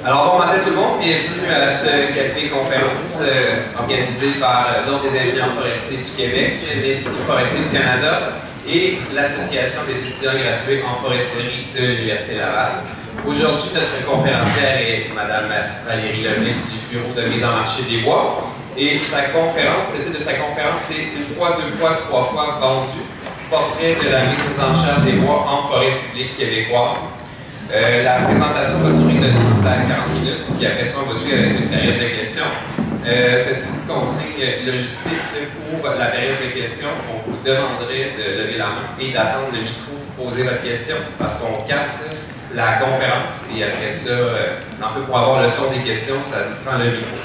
Alors bon matin tout le monde, bienvenue à ce café-conférence organisé par l'Ordre des ingénieurs forestiers du Québec, l'Institut forestier du Canada et l'Association des étudiants gradués en foresterie de l'Université Laval. Aujourd'hui, notre conférencière est Mme Valérie Lemay du Bureau de mise en marché des bois. Et sa conférence, le titre de sa conférence, c'est « Une fois, deux fois, trois fois vendu, portrait de la mise aux enchères des bois en forêt publique québécoise ». La présentation va durer de 30 à 40 minutes, puis après ça, on va suivre avec une période de questions. Petite consigne logistique pour la période de questions, on vous demanderait de lever la main et d'attendre le micro pour poser votre question, parce qu'on capte la conférence, et après ça, en fait, pour avoir le son des questions, ça prend le micro.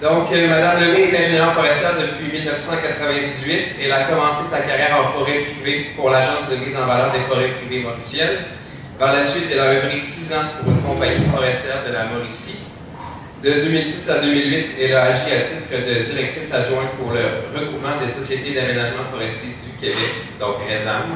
Donc, Mme Lemay est ingénieure forestière depuis 1998. Elle a commencé sa carrière en forêt privée pour l'Agence de mise en valeur des forêts privées mauriciennes. Par la suite, elle a œuvré 6 ans pour une compagnie forestière de la Mauricie. De 2006 à 2008, elle a agi à titre de directrice adjointe pour le regroupement des sociétés d'aménagement forestier du Québec, donc RESAM.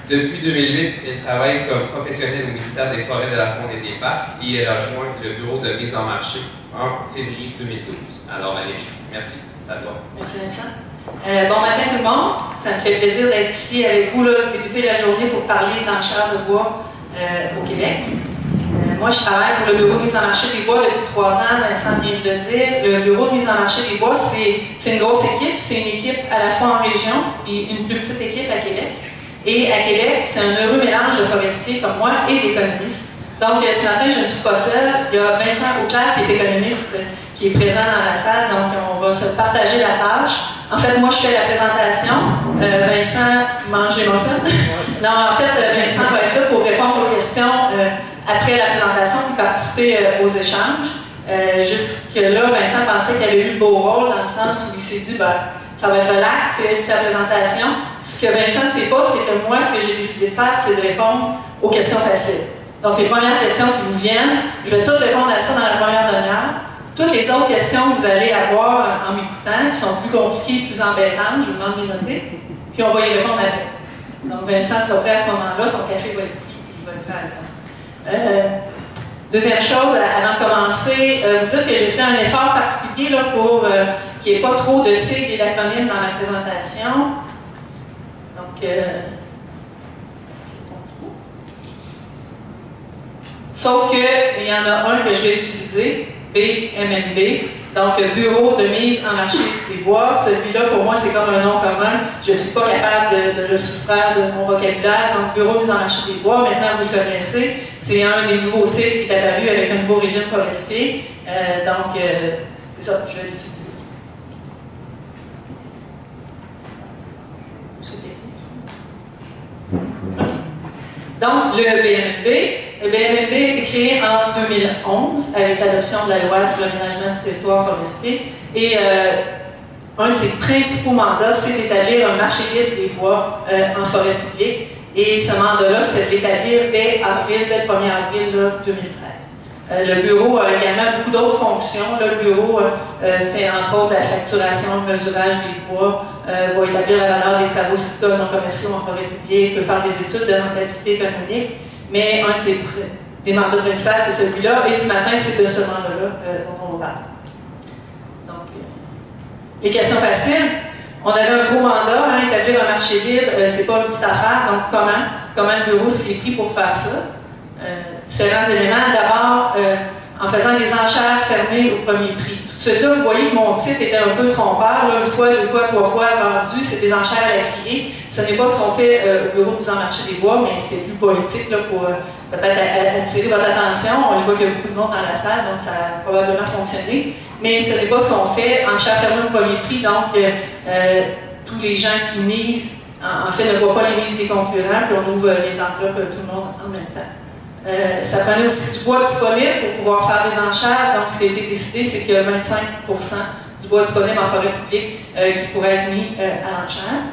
Depuis 2008, elle travaille comme professionnelle au ministère des Forêts, de la Faune et des Parcs et elle a joint le bureau de mise en marché en février 2012. Alors Valérie, merci. Ça te va. Merci Vincent. Bon matin tout le monde. Ça me fait plaisir d'être ici avec vous, là, débuter la journée pour parler d'enchères de bois au Québec. Moi, je travaille pour le bureau de mise en marché des bois depuis 3 ans, Vincent vient de le dire. Le bureau de mise en marché des bois, c'est une grosse équipe. C'est une équipe à la fois en région et une plus petite équipe à Québec. Et à Québec, c'est un heureux mélange de forestiers comme moi et d'économistes. Donc, ce matin, je ne suis pas seule. Il y a Vincent Auclair, qui est économiste, qui est présent dans la salle. Donc, on va se partager la tâche. En fait, moi, je fais la présentation. Vincent mange les muffins. Non, en fait, Vincent va être là pour répondre aux questions après la présentation et participer aux échanges. Jusque-là, Vincent pensait qu'il avait eu le beau rôle dans le sens où il s'est dit, ça va être relax, c'est la présentation. Ce que Vincent ne sait pas, c'est que moi, ce que j'ai décidé de faire, c'est de répondre aux questions faciles. Donc, les premières questions qui vous viennent, je vais toutes répondre à ça dans la première demi-heure. Toutes les autres questions que vous allez avoir en m'écoutant, qui sont plus compliquées, plus embêtantes, je vous demande de les noter, puis on va y répondre après. Donc, Vincent sera prêt à ce moment-là, son café va être pris, il va le faire. Deuxième chose, avant de commencer, vous dire que j'ai fait un effort particulier là, pour qu'il n'y ait pas trop de sigles et d'acronymes dans ma présentation. Donc, sauf qu'il y en a un que je vais utiliser, BMMB, donc Bureau de mise en marché des bois. Celui-là, pour moi, c'est comme un nom commun. Je ne suis pas capable de le soustraire de mon vocabulaire. Donc, Bureau de mise en marché des bois, maintenant vous le connaissez, c'est un des nouveaux sites qui est apparu avec un nouveau régime forestier. C'est ça, je vais l'utiliser. Donc, le BMMB a été créé en 2011 avec l'adoption de la loi sur l'aménagement du territoire forestier. Et un de ses principaux mandats, c'est d'établir un marché libre des bois en forêt publique. Et ce mandat-là, c'était de l'établir dès le 1er avril 2013. Le bureau a également beaucoup d'autres fonctions. Là, le bureau fait entre autres la facturation, le mesurage des bois, va établir la valeur des travaux scientifiques non commerciaux en forêt publique, peut faire des études de rentabilité économique. Mais un des mandats principaux, c'est celui-là. Et ce matin, c'est de ce mandat-là dont on va parler. Donc, les questions faciles. On avait un gros mandat, établir un marché libre, c'est pas une petite affaire. Donc, comment le bureau s'y est pris pour faire ça? Différents éléments. D'abord, en faisant des enchères fermées au premier prix. Tout de suite là, vous voyez que mon titre était un peu trompeur. Là, 1 fois, 2 fois, 3 fois vendu, c'est des enchères à la criée. Ce n'est pas ce qu'on fait au bureau de mise en marché des bois, mais c'était plus poétique là, pour peut-être attirer votre attention. Je vois qu'il y a beaucoup de monde dans la salle, donc ça a probablement fonctionné. Mais ce n'est pas ce qu'on fait. Enchères fermées au premier prix, donc tous les gens qui misent, en fait, ne voient pas les mises des concurrents, puis on ouvre les enveloppes tout le monde en même temps. Ça prenait aussi du bois disponible pour pouvoir faire des enchères. Donc, ce qui a été décidé, c'est qu'il y a 25% du bois disponible en forêt publique qui pourrait être mis à l'enchère.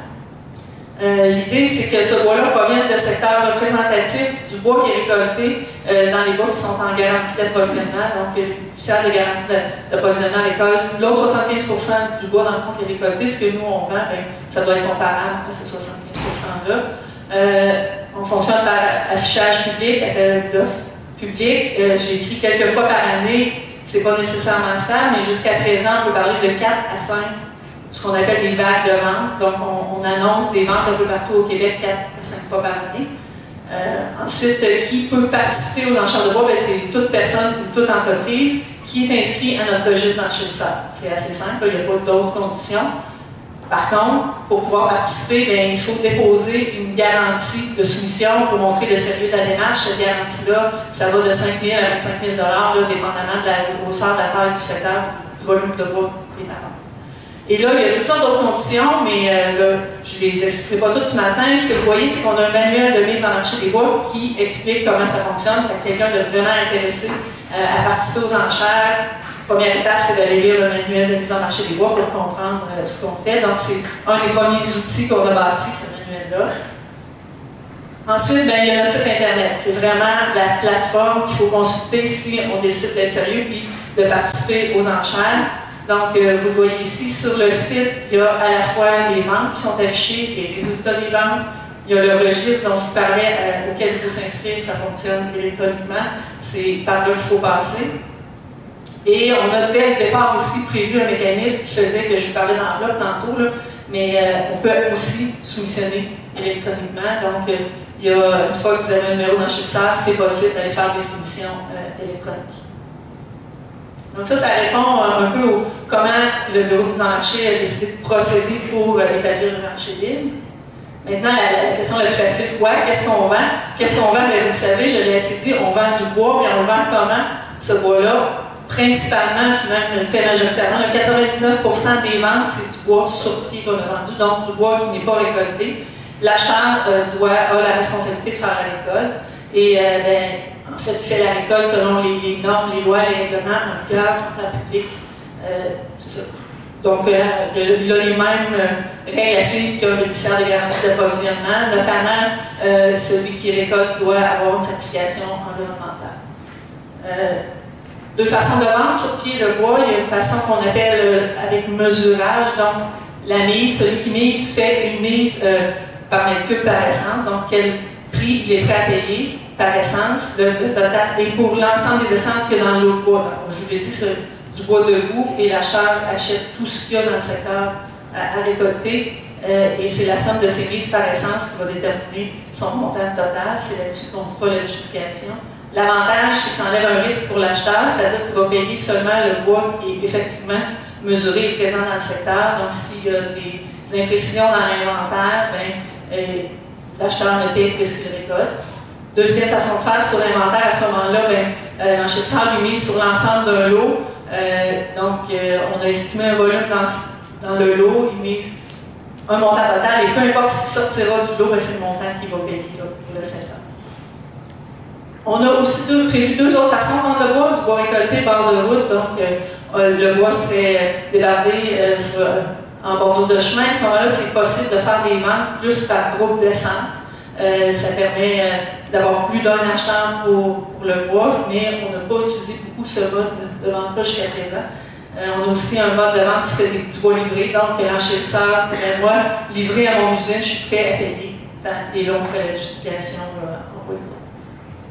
L'idée, c'est que ce bois-là provient de secteurs représentatifs du bois qui est récolté dans les bois qui sont en garantie d'approvisionnement. Donc, les bénéficiaires de garantie d'approvisionnement récoltent l'autre 75% du bois dans le fond qui est récolté. Ce que nous, on vend, ça doit être comparable à ce 75%-là. On fonctionne par affichage public, appel d'offres. public. J'ai écrit quelques fois par année, c'est pas nécessairement stable, mais jusqu'à présent, on peut parler de 4 à 5, ce qu'on appelle des vagues de vente. Donc, on annonce des ventes un peu partout au Québec 4 à 5 fois par année. Ensuite, qui peut participer aux enchères de bois? C'est toute personne ou toute entreprise qui est inscrite à notre registre d'enchérisseurs. C'est assez simple, il n'y a pas d'autres conditions. Par contre, pour pouvoir participer, il faut déposer une garantie de soumission pour montrer le sérieux de la démarche. Cette garantie-là, ça va de 5 000 à 25 000 dépendamment de la grosseur, de la taille du secteur, du volume de bois et d'avant. Et là, il y a toutes sortes d'autres conditions, mais là, je ne les expliquerai pas toutes ce matin. Ce que vous voyez, c'est qu'on a un manuel de mise en marché des bois qui explique comment ça fonctionne. Quelqu'un de vraiment intéressé à participer aux enchères. Première étape, c'est d'aller lire le manuel de mise en marché des bois pour comprendre ce qu'on fait. Donc, c'est un des premiers outils qu'on a bâti, ce manuel-là. Ensuite, il y a notre site Internet. C'est vraiment la plateforme qu'il faut consulter si on décide d'être sérieux puis de participer aux enchères. Donc, vous voyez ici, sur le site, il y a à la fois les ventes qui sont affichées, les résultats des ventes. Il y a le registre dont je vous parlais, auquel il faut s'inscrire, ça fonctionne électroniquement. C'est par là qu'il faut passer. Et on a dès le départ aussi prévu un mécanisme qui faisait que je vous parlais d'enveloppe tantôt, là, mais on peut aussi soumissionner électroniquement. Donc, il y a, une fois que vous avez un numéro d'enchérisseur, c'est possible d'aller faire des soumissions électroniques. Donc ça répond un peu au comment le bureau de mise en marché a décidé de procéder pour établir le marché libre. Maintenant, la question la plus facile, qu'est-ce qu'on vend? Qu'est-ce qu'on vend? Vous le savez, je l'ai assez dit, on vend du bois, mais on vend comment ce bois-là? Principalement, puis même très majoritairement, 99% des ventes, c'est du bois sur pied qu'on a vendu, donc du bois qui n'est pas récolté. L'acheteur a la responsabilité de faire la récolte. Et en fait, il fait la récolte selon les normes, les lois, les règlements en vigueur, en temps public. C'est ça. Donc, il a les mêmes règles à suivre qu'un bénéficiaire de garantie d'approvisionnement, notamment celui qui récolte doit avoir une certification environnementale. Deux façons de vendre sur pied le bois. Il y a une façon qu'on appelle avec mesurage. Donc, la mise, celui qui mise fait une mise par mètre cube par essence. Donc, quel prix il est prêt à payer par essence, le total. Et pour l'ensemble des essences qu'il y a dans l'eau de bois. Donc, je vous l'ai dit, c'est du bois debout et l'acheteur achète tout ce qu'il y a dans le secteur à récolter. Et c'est la somme de ces mises par essence qui va déterminer son montant total. C'est là-dessus qu'on fera la justification. L'avantage, c'est que ça enlève un risque pour l'acheteur, c'est-à-dire qu'il va payer seulement le bois qui est effectivement mesuré et présent dans le secteur. Donc, s'il y a des imprécisions dans l'inventaire, l'acheteur ne paie que ce qu'il récolte. Deuxième façon de faire sur l'inventaire, à ce moment-là, l'enchérisseur lui mise sur l'ensemble d'un lot. Donc, on a estimé un volume dans le lot, il mise un montant total, et peu importe ce qui sortira du lot, c'est le montant qu'il va payer là, pour le secteur. On a aussi prévu deux autres façons de vendre le bois, du bois récolté bord de route, donc le bois serait débardé en bordure de chemin. À ce moment-là, c'est possible de faire des ventes plus par groupe descente. Ça permet d'avoir plus d'un acheteur pour le bois, mais on n'a pas utilisé beaucoup ce mode de vente-là jusqu'à présent. On a aussi un mode de vente qui se fait du bois livré, donc l'enchérisseur dirait moi, livré à mon usine, je suis prêt à payer. Et là, on fait la justification en bois livré.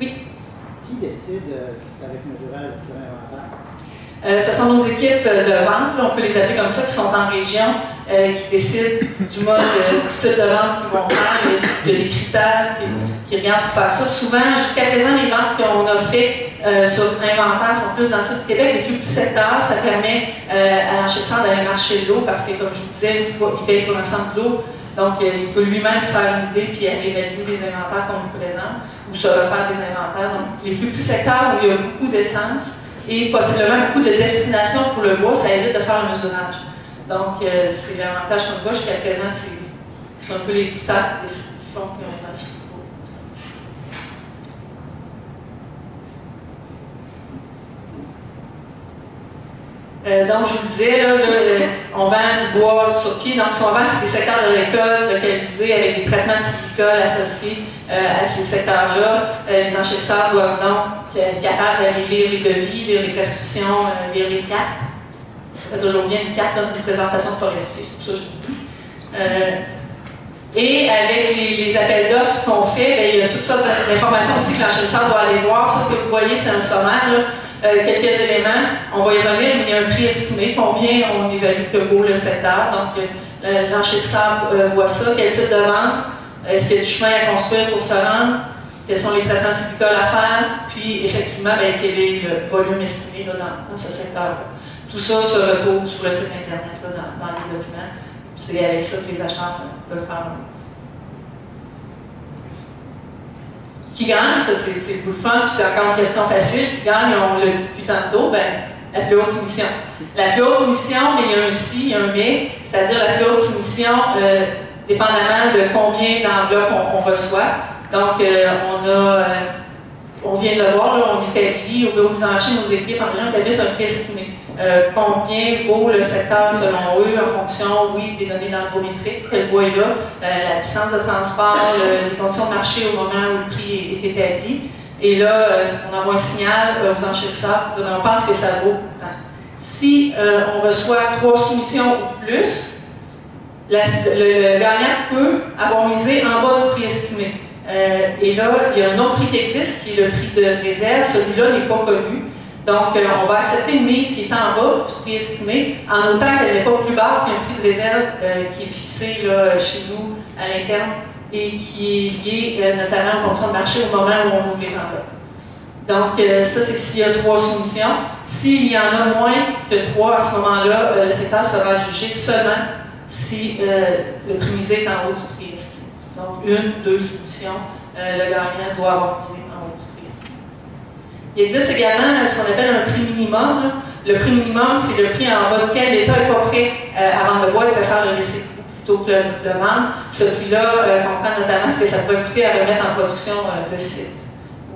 Oui. Qui décide avec mesurage de l'inventaire? Ce sont nos équipes de vente, on peut les appeler comme ça, qui sont en région, qui décident du mode, du type de vente qu'ils vont faire. Il y a des critères qui regardent pour faire ça. Souvent, jusqu'à présent, les ventes qu'on a faites sur inventaire sont plus dans le sud du Québec. Les plus petits secteurs, ça permet à l'enchérisseur d'aller marcher de l'eau parce que, comme je vous disais, il paye pour l'ensemble de l'eau. Donc, il peut lui-même se faire une idée puis aller évaluer les inventaires qu'on lui présente ou se refaire des inventaires. Donc, les plus petits secteurs où il y a beaucoup d'essence et possiblement beaucoup de destinations pour le bois, ça évite de faire un mesurage. Donc, c'est l'avantage qu'on voit jusqu'à présent, c'est un peu les critères qui font qu'il y a un ratio. Donc, je vous disais, là, on vend du bois sur pied. Donc, ce qu'on vend, c'est des secteurs de récolte localisés avec des traitements sylvicoles associés à ces secteurs-là. Les enchérisseurs doivent donc être capables d'aller lire les devis, lire les prescriptions, lire les cartes. Ça fait toujours bien une carte dans une présentation de forestier. Tout ça, je vous dis. Et avec les appels d'offres qu'on fait, il y a toutes sortes d'informations aussi que l'enchérisseur doit aller voir. Ça, ce que vous voyez, c'est un sommaire, là. Quelques éléments. On va y revenir, mais il y a un prix estimé, combien on évalue que vaut le secteur. Donc, l'enchérisseur voit ça. Quel type de vente? Est-ce qu'il y a du chemin à construire pour se rendre? Quels sont les traitements sylvicoles à faire? Puis, effectivement, quel est le volume estimé là, dans ce secteur-là? Tout ça se retrouve sur le site Internet, là, dans les documents. C'est avec ça que les acheteurs peuvent faire un mix. Qui gagne? Ça, c'est le fun, puis c'est encore une question facile. Qui gagne, on l'a dit depuis tantôt, la plus haute soumission. La plus haute soumission, mais il y a un si, il y a un mais, c'est-à-dire la plus haute soumission, dépendamment de combien d'enveloppes on reçoit. Donc, on vient de le voir, là, on établit, au bureau de mise en marché de nos équipes, en région, établissent un prix estimé. Combien vaut le secteur selon eux en fonction, oui, des données d'andrométriques, quel bois est là, la distance de transport, les conditions de marché au moment où le prix est établi. Et là, on envoie un signal aux enchérisseurs pour dire on pense que ça vaut tant. Si on reçoit 3 soumissions ou plus, le gagnant peut avoir misé en bas du prix estimé. Et là, il y a un autre prix qui existe, qui est le prix de réserve. Celui-là n'est pas connu. Donc, on va accepter une mise qui est en bas du prix estimé, en autant qu'elle n'est pas plus basse qu'un prix de réserve qui est fixé là, chez nous, à l'interne, et qui est lié notamment aux conditions de marché au moment où on ouvre les enveloppes. Donc, ça, c'est s'il y a 3 soumissions. S'il y en a moins que 3, à ce moment-là, le secteur sera jugé seulement si le prix misé est en haut du prix estimé. Donc, 1, 2 soumissions, le gagnant doit avoir misé en haut du prix estimé. Il existe également ce qu'on appelle un prix minimum. Là. Le prix minimum, c'est le prix en bas duquel l'État n'est pas prêt à vendre le bois et préfère le laisser plutôt que le vendre. Ce prix-là comprend notamment ce que ça pourrait coûter à remettre en production le site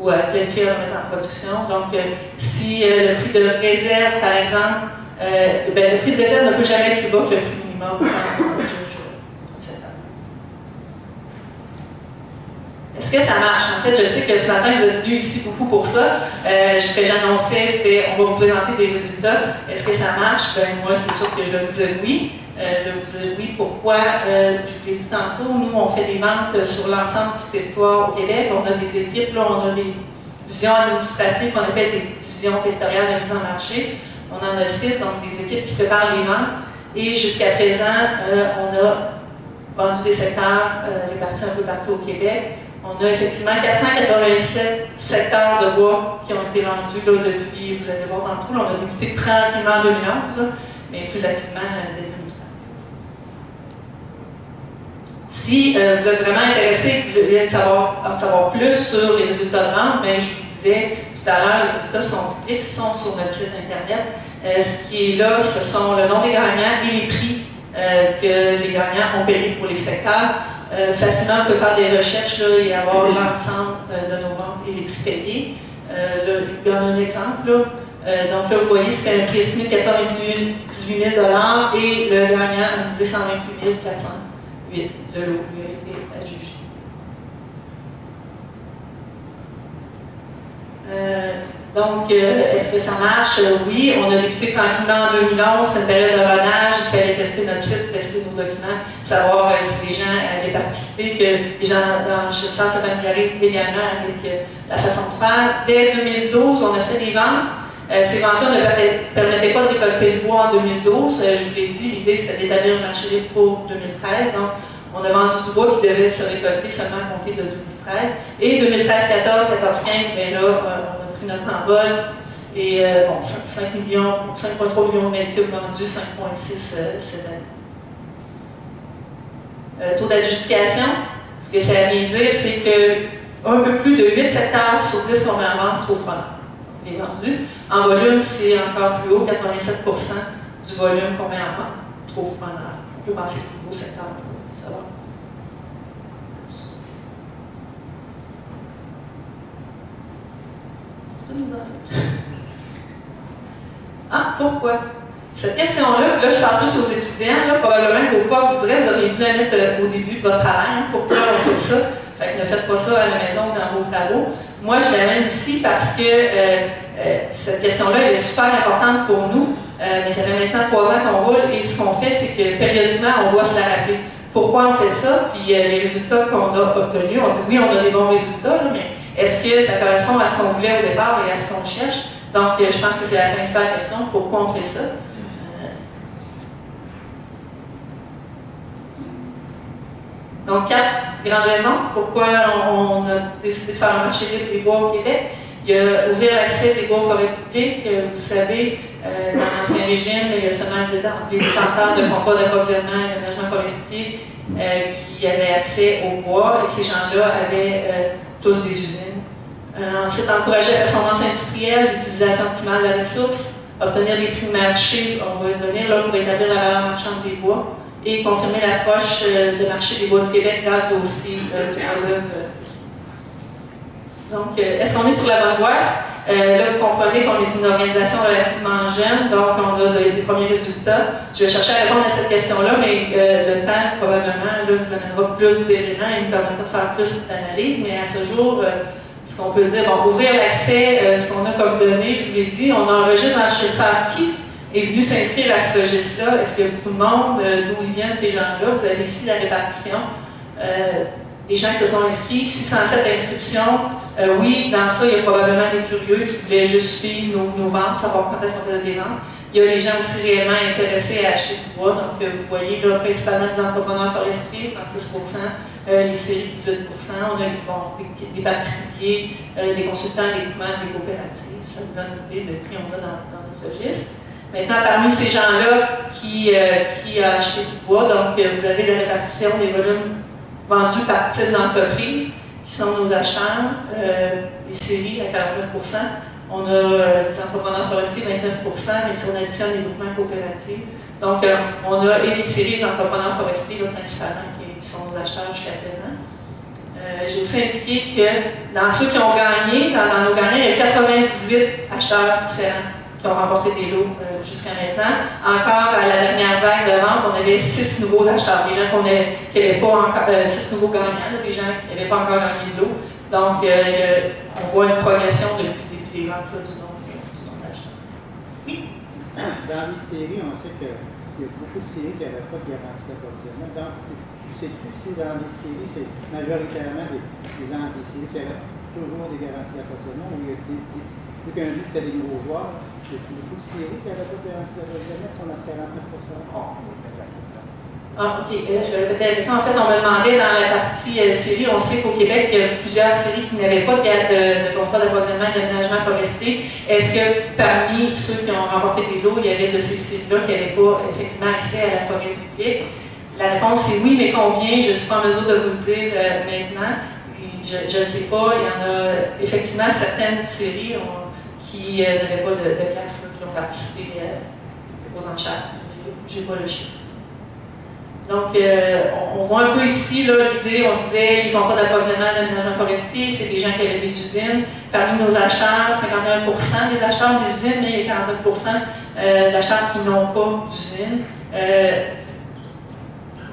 ou à planifier à remettre en production. Donc, si le prix de réserve, par exemple, le prix de réserve ne peut jamais être plus bas que le prix minimum. Est-ce que ça marche? En fait, je sais que ce matin, vous êtes venus ici beaucoup pour ça. Ce que j'annonçais, c'était on va vous présenter des résultats. Est-ce que ça marche? Moi, c'est sûr que je vais vous dire oui. Je vais vous dire oui. Pourquoi? Je vous l'ai dit tantôt, nous, on fait des ventes sur l'ensemble du territoire au Québec. On a des équipes, là, on a des divisions administratives qu'on appelle des divisions territoriales de mise en marché. On en a 6, donc des équipes qui préparent les ventes. Et jusqu'à présent, on a vendu des secteurs répartis un peu partout au Québec. On a effectivement 487 secteurs de bois qui ont été vendus là, depuis, vous allez voir tantôt, là, on a débuté tranquillement en 2011, mais plus activement dès 2015. Si vous êtes vraiment intéressé, vous voulez en savoir plus sur les résultats de vente, mais je vous disais tout à l'heure, les résultats sont publics, sont sur notre site Internet. Ce qui est là, ce sont le nom des gagnants et les prix que les gagnants ont payés pour les secteurs. Facilement, on peut faire des recherches là, et avoir l'ensemble de nos ventes et les prix payés. Là, il y en a un exemple. Là. Donc là, vous voyez, c'était un prix estimé de 98 000 $ et le gagnant a misé 128 408 de l'eau lui a été adjugé. Donc, est-ce que ça marche? Oui, on a débuté tranquillement en 2011, c'était une période de rodage, il fallait tester notre site, tester nos documents, savoir si les gens allaient participer, que les gens chez ça se familiarisent également avec la façon de faire. Dès 2012, on a fait des ventes. Ces ventes-là ne permettaient pas de récolter le bois en 2012. Je vous l'ai dit, l'idée c'était d'établir un marché libre pour 2013. Donc, on a vendu du bois qui devait se récolter seulement à compter de 2013. Et 2013-14, 14-15, bien là, on a pris notre envol. Et bon, 5,3 millions de mètres cubes vendus, 5,6 cette année. Taux d'adjudication, ce que ça vient dire, c'est que un peu plus de 8 secteurs sur 10 qu'on met en vente trouvent preneur. Les vendus. En volume, c'est encore plus haut, 87 % du volume qu'on met en vente trouve preneur. On peut penser que le nouveau secteur. Ça va. Ah, pourquoi? Cette question-là, là, je parle plus aux étudiants, là, probablement que vos profs vous diraient, vous auriez dû la mettre au début de votre travail, hein, pourquoi on fait ça? Fait que ne faites pas ça à la maison ou dans vos travaux. Moi, je l'amène ici parce que cette question-là, elle est super importante pour nous, mais ça fait maintenant 3 ans qu'on roule, et ce qu'on fait, c'est que périodiquement, on doit se la rappeler. Pourquoi on fait ça? Puis les résultats qu'on a obtenus, on dit oui, on a des bons résultats, là, mais est-ce que ça correspond à ce qu'on voulait au départ et à ce qu'on cherche? Donc, je pense que c'est la principale question, pourquoi on fait ça? Donc, 4 grandes raisons pourquoi on a décidé de faire un marché libre des bois au Québec. Il y a ouvrir l'accès des bois aux forêts publiques. Vous savez, dans l'Ancien Régime, il y a seulement les détenteurs de contrats d'approvisionnement et d'aménagement forestier qui avaient accès aux bois, et ces gens-là avaient tous des usines. Ensuite, encourager la performance industrielle, l'utilisation optimale de la ressource, obtenir des prix marché, on va y revenir là pour établir la valeur marchande des bois, et confirmer l'approche de marché des bois du Québec dans le dossier du Relève. Donc, est-ce qu'on est sur la bonne voie? Là, vous comprenez qu'on est une organisation relativement jeune, donc on a des premiers résultats. Je vais chercher à répondre à cette question-là, mais le temps, probablement, là, nous amènera plus d'éléments et nous permettra de faire plus d'analyse. Mais à ce jour, ce qu'on peut dire, bon, ouvrir l'accès, ce qu'on a comme données, je vous l'ai dit, on enregistre dans le registre qui est venu s'inscrire à ce registre-là. Est-ce qu'il y a beaucoup de monde? D'où ils viennent ces gens-là? Vous avez ici la répartition. Des gens qui se sont inscrits, 607 inscriptions. Oui, dans ça, il y a probablement des curieux qui voulaient juste suivre nos ventes, savoir quand est-ce qu'on faisait des ventes. Il y a les gens aussi réellement intéressés à acheter du bois. Donc, vous voyez là, principalement des entrepreneurs forestiers, 36%, les séries, 18%. On a des particuliers, des consultants, des groupements, des coopératives. Ça vous donne une idée de qui on a dans notre registre. Maintenant, parmi ces gens-là qui a acheté du bois, donc vous avez la répartition des volumes vendus par type d'entreprise, qui sont nos acheteurs, les séries à 49%. On a les entrepreneurs forestiers, 29%, mais si on additionne les groupements coopératifs. Donc, on a et les séries, les entrepreneurs forestiers, là, principalement, qui sont nos acheteurs jusqu'à présent. J'ai aussi indiqué que dans ceux qui ont gagné, dans nos gagnants, il y a 98 acheteurs différents qui ont remporté des lots jusqu'à maintenant. Encore à la dernière vague de vente, on avait 6 nouveaux acheteurs, des gens qui n'avaient pas encore, 6 nouveaux gagnants, des gens qui n'avaient pas encore gagné de lot. Donc, on voit une progression depuis le début des ventes là, du nombre d'acheteurs. Oui? Dans les séries, on sait qu'il y a beaucoup de séries qui n'avaient pas de garantie d'approvisionnement. Donc, sais-tu si dans les séries, c'est majoritairement des anti-séries qui avaient toujours des garanties d'approvisionnement, ou il y a vu qu'un but c'était des nouveaux joueurs, il y a beaucoup de séries qui n'avaient pas de garantie d'approvisionnement, qui sont dans ce 49%. Ah, OK. Je vais répéter la question. En fait, on me demandait dans la partie série, on sait qu'au Québec, il y a plusieurs séries qui n'avaient pas de contrat d'approvisionnement et d'aménagement forestier. Est-ce que parmi ceux qui ont remporté des lots, il y avait de ces séries-là qui n'avaient pas effectivement accès à la forêt publique? La réponse est oui, mais combien? Je ne suis pas en mesure de vous le dire maintenant. Je ne sais pas. Il y en a effectivement certaines séries qui n'avaient pas de CAF qui ont participé aux enchères. Je n'ai pas le chiffre. Donc, on voit un peu ici l'idée, on disait les contrats d'approvisionnement d'aménagement forestier, c'est des gens qui avaient des usines. Parmi nos acheteurs, 51% des acheteurs ont des usines, mais il y a 49% d'acheteurs qui n'ont pas d'usine.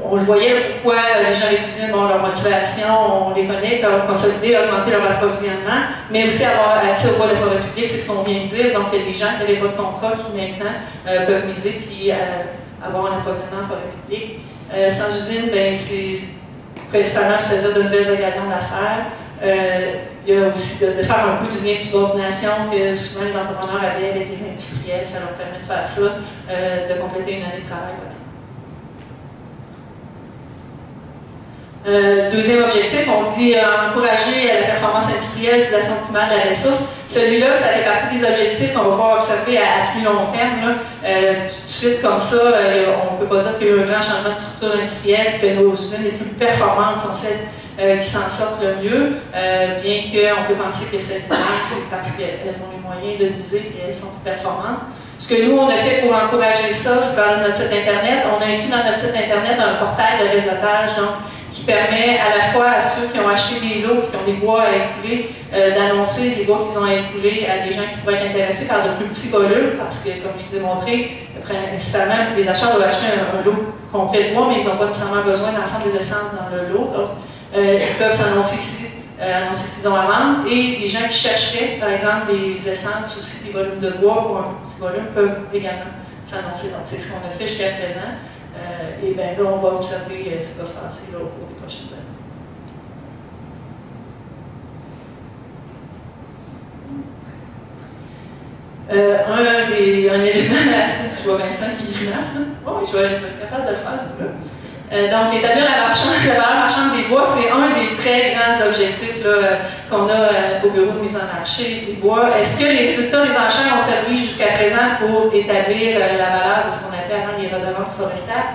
On le voyait pourquoi les gens avec l'usine, bon, leur motivation, on les connaît, consolider, augmenter leur approvisionnement, mais aussi avoir accès au bois de forêt publique, c'est ce qu'on vient de dire. Donc, il y a des gens qui n'avaient pas de contrat qui maintenant peuvent miser puis avoir un approvisionnement en forêt publique. Sans usine, ben, c'est principalement saisir de nouvelles occasions d'affaires. Il y a aussi de faire un peu du lien de subordination que souvent les entrepreneurs avaient avec les industriels. Ça leur permet de faire ça, de compléter une année de travail. Voilà. Deuxième objectif, on dit encourager la performance industrielle, l'utilisation optimale de la ressource. Celui-là, ça fait partie des objectifs qu'on va pouvoir observer à plus long terme. Là. Tout de suite, comme ça, on ne peut pas dire qu'il y a eu un grand changement de structure industrielle, que nos usines les plus performantes sont celles qui s'en sortent le mieux, bien qu'on peut penser que c'est parce qu'elles ont les moyens de viser et elles sont plus performantes. Ce que nous, on a fait pour encourager ça, je parle de notre site Internet, on a inclus dans notre site Internet un portail de réseautage, donc, qui permet à la fois à ceux qui ont acheté des lots, qui ont des bois à écouler, d'annoncer les bois qu'ils ont à écouler à des gens qui pourraient être intéressés par de plus petits volumes, parce que, comme je vous ai montré, principalement, les acheteurs doivent acheter un lot complet de bois, mais ils n'ont pas nécessairement besoin de l'ensemble des essences dans le lot. Donc, ils peuvent s'annoncer ici, annoncer ce qu'ils ont à vendre, et les gens qui chercheraient, par exemple, des essences ou aussi des volumes de bois pour un petit volume peuvent également s'annoncer. Donc, c'est ce qu'on a fait jusqu'à présent. Et bien là, on va observer ce qui va se passer là, au cours des prochaines années. Un élément assez, je vois Vincent qui grimace, là. Oh, je vais être capable de le faire, celui-là. Donc, établir la valeur marchande des bois, c'est un des très grands objectifs qu'on a au bureau de mise en marché des bois. Est-ce que les résultats des enchères ont servi jusqu'à présent pour établir la valeur de ce qu'on appelait avant les redevances forestières?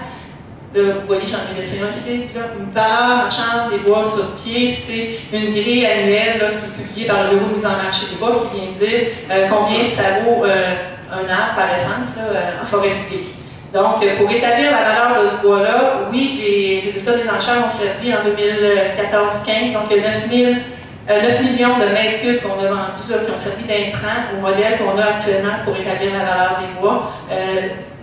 Là, vous voyez, j'en ai laissé un ici. Là, une valeur marchande des bois sur pied, c'est une grille annuelle là, qui est publiée par le bureau de mise en marché des bois qui vient dire combien ça vaut un arbre par essence là, en forêt publique. Donc, pour établir la valeur de ce bois-là, oui, les résultats des enchères ont servi en 2014-15, donc 9 millions de mètres cubes qu'on a vendus, là, qui ont servi d'intrant au modèle qu'on a actuellement pour établir la valeur des bois.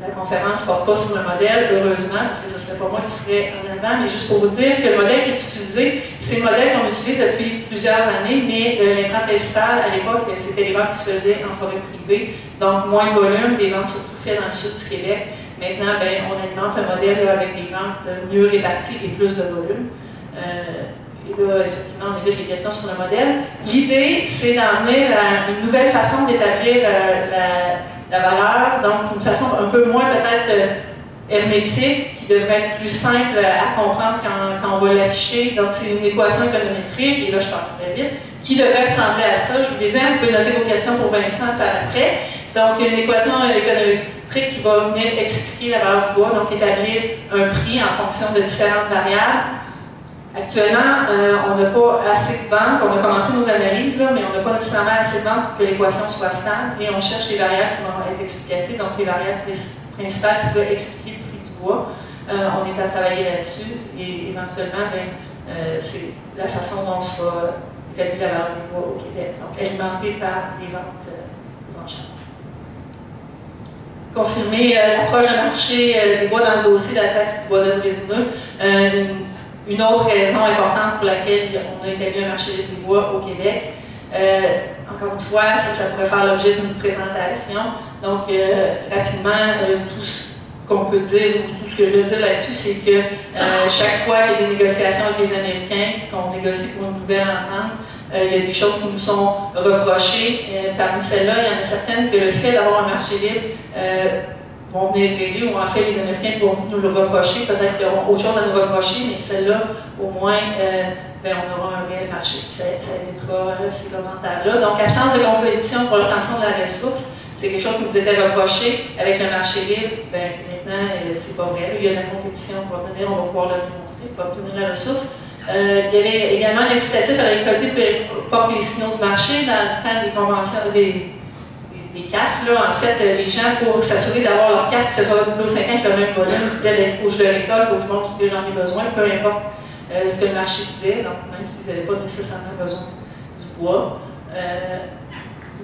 La conférence ne porte pas sur le modèle, heureusement, parce que ce ne serait pas moi qui serais en avant, mais juste pour vous dire que le modèle qui est utilisé, c'est le modèle qu'on utilise depuis plusieurs années, mais l'intrant principal, à l'époque, c'était les ventes qui se faisaient en forêt privée, donc moins de volume, des ventes surtout faites dans le sud du Québec. Maintenant, ben, on alimente un modèle là, avec des ventes mieux réparties et plus de volume. Et là, effectivement, on évite les questions sur le modèle. L'idée, c'est d'emmener une nouvelle façon d'établir la valeur, donc une façon un peu moins peut-être hermétique, qui devrait être plus simple à comprendre quand on va l'afficher. Donc, c'est une équation économétrique, et là, je passe très vite, qui devrait ressembler à ça. Je vous disais, vous pouvez noter vos questions pour Vincent par après. Donc, une équation économétrique qui va venir expliquer la valeur du bois, donc établir un prix en fonction de différentes variables. Actuellement, on n'a pas assez de ventes. On a commencé nos analyses, là, mais on n'a pas nécessairement assez de ventes pour que l'équation soit stable. Et on cherche les variables qui vont être explicatives, donc les variables principales qui peuvent expliquer le prix du bois. On est à travailler là-dessus et éventuellement, c'est la façon dont on sera établi la valeur des bois au Québec, donc alimentée par les ventes aux enchères. Confirmer l'approche de marché des bois dans le dossier de la taxe du bois d'œuvre résineux. Une autre raison importante pour laquelle on a établi un marché des bois au Québec. Encore une fois, ça pourrait faire l'objet d'une présentation. Donc, rapidement, tout ce qu'on peut dire, ou tout ce que je veux dire là-dessus, c'est que chaque fois qu'il y a des négociations avec les Américains, qu'on négocie pour une nouvelle entente, il y a des choses qui nous sont reprochées. Parmi celles-là, il y en a certaines que le fait d'avoir un marché libre vont venir régler, ou en fait les Américains vont nous le reprocher, peut-être qu'ils auront autre chose à nous reprocher, mais celle-là, au moins, on aura un réel marché, puis ça évitera ces commentaires-là. Donc, absence de compétition pour l'obtention de la ressource, c'est quelque chose qui nous était reproché avec le marché libre. Maintenant, c'est pas vrai. Il y a de la compétition pour obtenir, on va pouvoir le démontrer, pour obtenir la ressource. Il y avait également un incitatif à récolter pour porter les signaux du marché dans le temps des conventions, des CAF. Là, en fait, les gens, pour s'assurer d'avoir leur CAF, que ce soit de 5 ans avec le même volume, ils se disaient, il faut que je le récolte, il faut que je montre que j'en ai besoin, peu importe ce que le marché disait, donc même s'ils n'avaient pas nécessairement besoin du bois.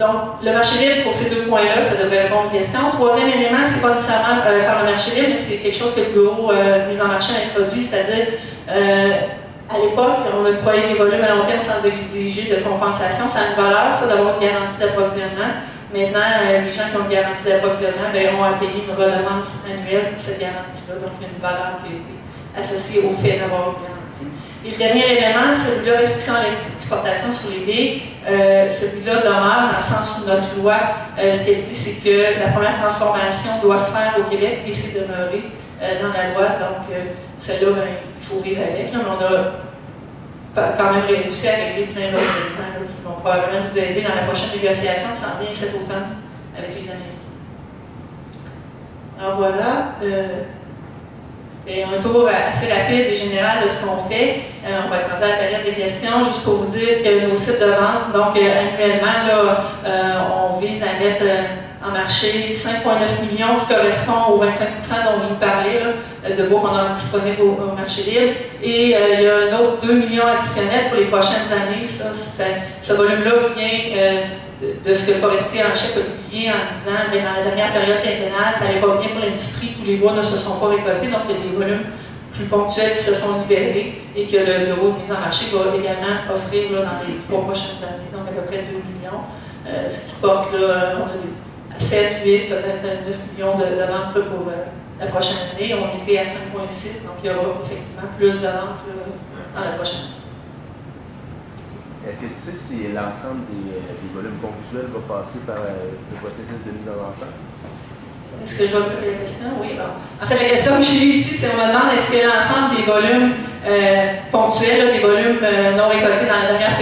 Donc, le marché libre, pour ces deux points-là, ça devrait répondre aux questions. Troisième élément, c'est pas nécessairement par le marché libre, mais c'est quelque chose que le bureau mise en marché a introduit, c'est-à-dire, à l'époque, on octroyait des volumes à long terme sans exiger de compensation. Ça a une valeur, ça, d'avoir une garantie d'approvisionnement. Maintenant, les gens qui ont une garantie d'approvisionnement auront à payer une redevance annuelle pour cette garantie-là. Donc, il y a une valeur qui a été associée au fait d'avoir une garantie. Et le dernier élément, c'est celui-là, restriction à l'exportation sur les baies. Celui-là demeure dans le sens où notre loi, ce qu'elle dit, c'est que la première transformation doit se faire au Québec et c'est demeuré dans la loi. Donc, celle-là, il faut vivre avec. Là, mais on a quand même réussi à régler plein d'autres éléments qui vont probablement nous aider dans la prochaine négociation qui s'en vient cet automne avec les Américains. Alors voilà. C'est un tour assez rapide et général de ce qu'on fait. On va être rendu à la période des questions, juste pour vous dire que nos sites de vente, donc annuellement, là, on vise à mettre en marché 5,9 millions qui correspond aux 25% dont je vous parlais, là, de bois qu'on a disponible au marché libre. Et il y a un autre 2 millions additionnels pour les prochaines années. Ce volume-là vient de ce que le forestier en chef a publié en disant que dans la dernière période quinquennale, ça n'allait pas bien pour l'industrie, tous les bois ne se sont pas récoltés, donc il y a des volumes plus ponctuels qui se sont libérés et que le bureau de mise en marché va également offrir là, dans les 3 prochaines années, donc à peu près 2 millions, ce qui porte là, on a 7, 8, peut-être 9 millions de ventes là, pour la prochaine année. On était à 5,6, donc il y aura effectivement plus de ventes dans la prochaine année. Est-ce que tu sais si l'ensemble des volumes ponctuels va passer par le processus de mise en enchère? Est-ce que je vais répéter la question? Oui, bon. En fait, la question que j'ai eue ici, c'est on me demande est-ce que l'ensemble des volumes ponctuels, des volumes non récoltés dans la dernière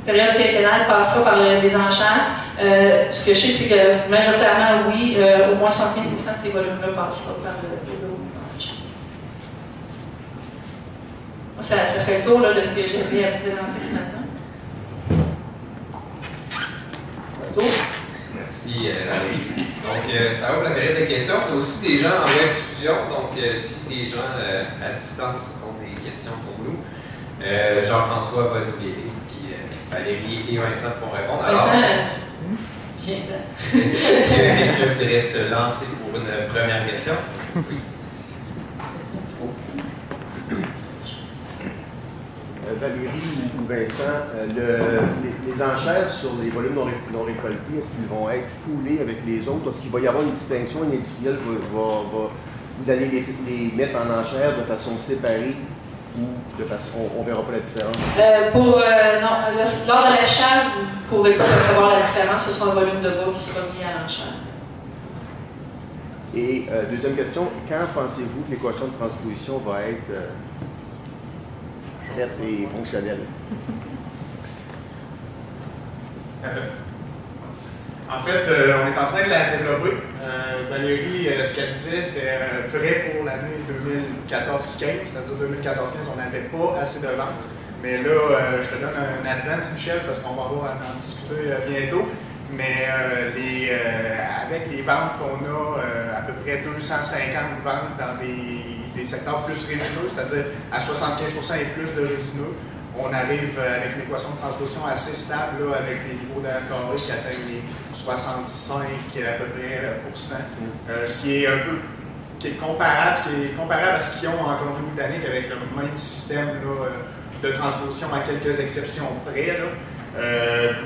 période quinquennale passera par les enchères. Ce que je sais, c'est que majoritairement, oui, au moins 75% de ces volumes-là passera par le lot d'enchères. Ça fait le tour là, de ce que j'avais à vous présenter ce matin. Merci, Valérie. Donc, ça ouvre la période des questions. Il y a aussi des gens en web diffusion. Donc, si des gens à distance ont des questions pour nous, Jean-François va nous les lire, puis Valérie et Vincent pourront répondre. Alors, viens est-ce que quelqu'un voudrait se lancer pour une première question? Oui. Valérie ou Vincent, les enchères sur les volumes non récoltés, est-ce qu'ils vont être coulés avec les autres? Est-ce qu'il va y avoir une distinction? Une industrielle vous allez les mettre en enchères de façon séparée ou de façon, on ne verra pas la différence? Non, lors de l'affichage, vous pourrez pas savoir la différence, ce sera un volume de bas qui sera mis à l'enchère. Et deuxième question, quand pensez-vous que l'équation de transposition va être et fonctionnel? En fait, on est en train de la développer. Valérie, ce qu'elle disait, c'était vrai pour l'année 2014-15, c'est-à-dire 2014-15, on n'avait pas assez de ventes. Mais là, je te donne un advance, Michel, parce qu'on va avoir à en discuter bientôt. Mais avec les ventes qu'on a, à peu près 250 ventes dans des secteurs plus résineux, c'est-à-dire à 75% et plus de résineux, on arrive avec une équation de transposition assez stable, là, avec des niveaux d'air carré qui atteignent les 65 à peu près %, ce qui est un peu comparable à ce qu'ils ont en Colombie-Britannique avec le même système là, de transposition à quelques exceptions près. Là.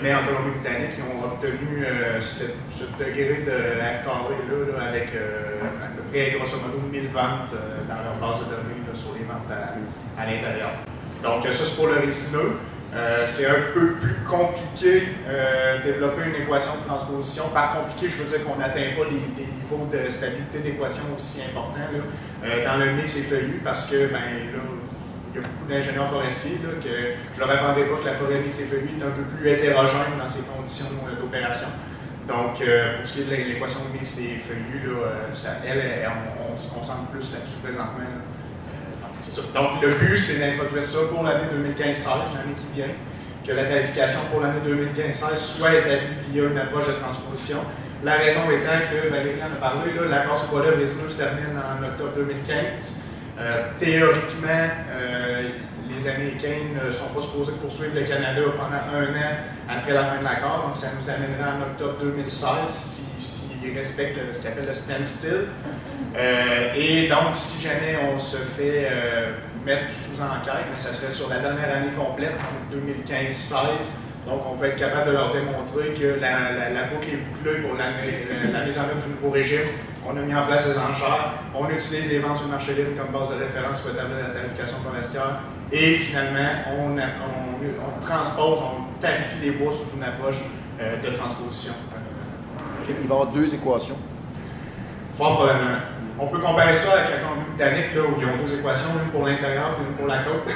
Mais en Colombie-Britannique, ils ont obtenu ce degré d'air carré là, avec à peu près grosso modo 1000 ventes dans leur base de données là, sur les ventes à l'intérieur. Donc ça c'est pour le résineux. C'est un peu plus compliqué développer une équation de transposition. Par compliqué, je veux dire qu'on n'atteint pas les niveaux de stabilité d'équation aussi importants là, dans le mix effeuillu parce que ben, là, il y a beaucoup d'ingénieurs forestiers là, que je ne leur apprendrai pas que la forêt mix effeuillée est un peu plus hétérogène dans ses conditions d'opération. Donc, pour ce qui est de l'équation mixte et effeuillue, on se concentre plus là-dessus présentement. Là. Donc, le but, c'est d'introduire ça pour l'année 2015-16, l'année qui vient, que la qualification pour l'année 2015-16 soit établie via une approche de transposition. La raison étant que, Valérie en a parlé, l'accord sur le résineux se termine en octobre 2015. Théoriquement, les Américains ne sont pas supposés poursuivre le Canada pendant un an après la fin de l'accord, donc ça nous amènera en octobre 2016 s'ils respectent ce qu'ils appellent le standstill. Et donc, si jamais on se fait mettre sous enquête, mais ça serait sur la dernière année complète, donc 2015-16. Donc, on va être capable de leur démontrer que la boucle est bouclée pour la mise en œuvre du nouveau régime. On a mis en place les enchères, on utilise les ventes sur le marché libre comme base de référence pour établir la tarification forestière et finalement, on transpose, on tarifie les bois sous une approche de transposition. Il va y avoir deux équations. Fort probablement. On peut comparer ça avec la Colombie-Britannique, là, où ils ont deux équations, une pour l'intérieur et une pour la côte.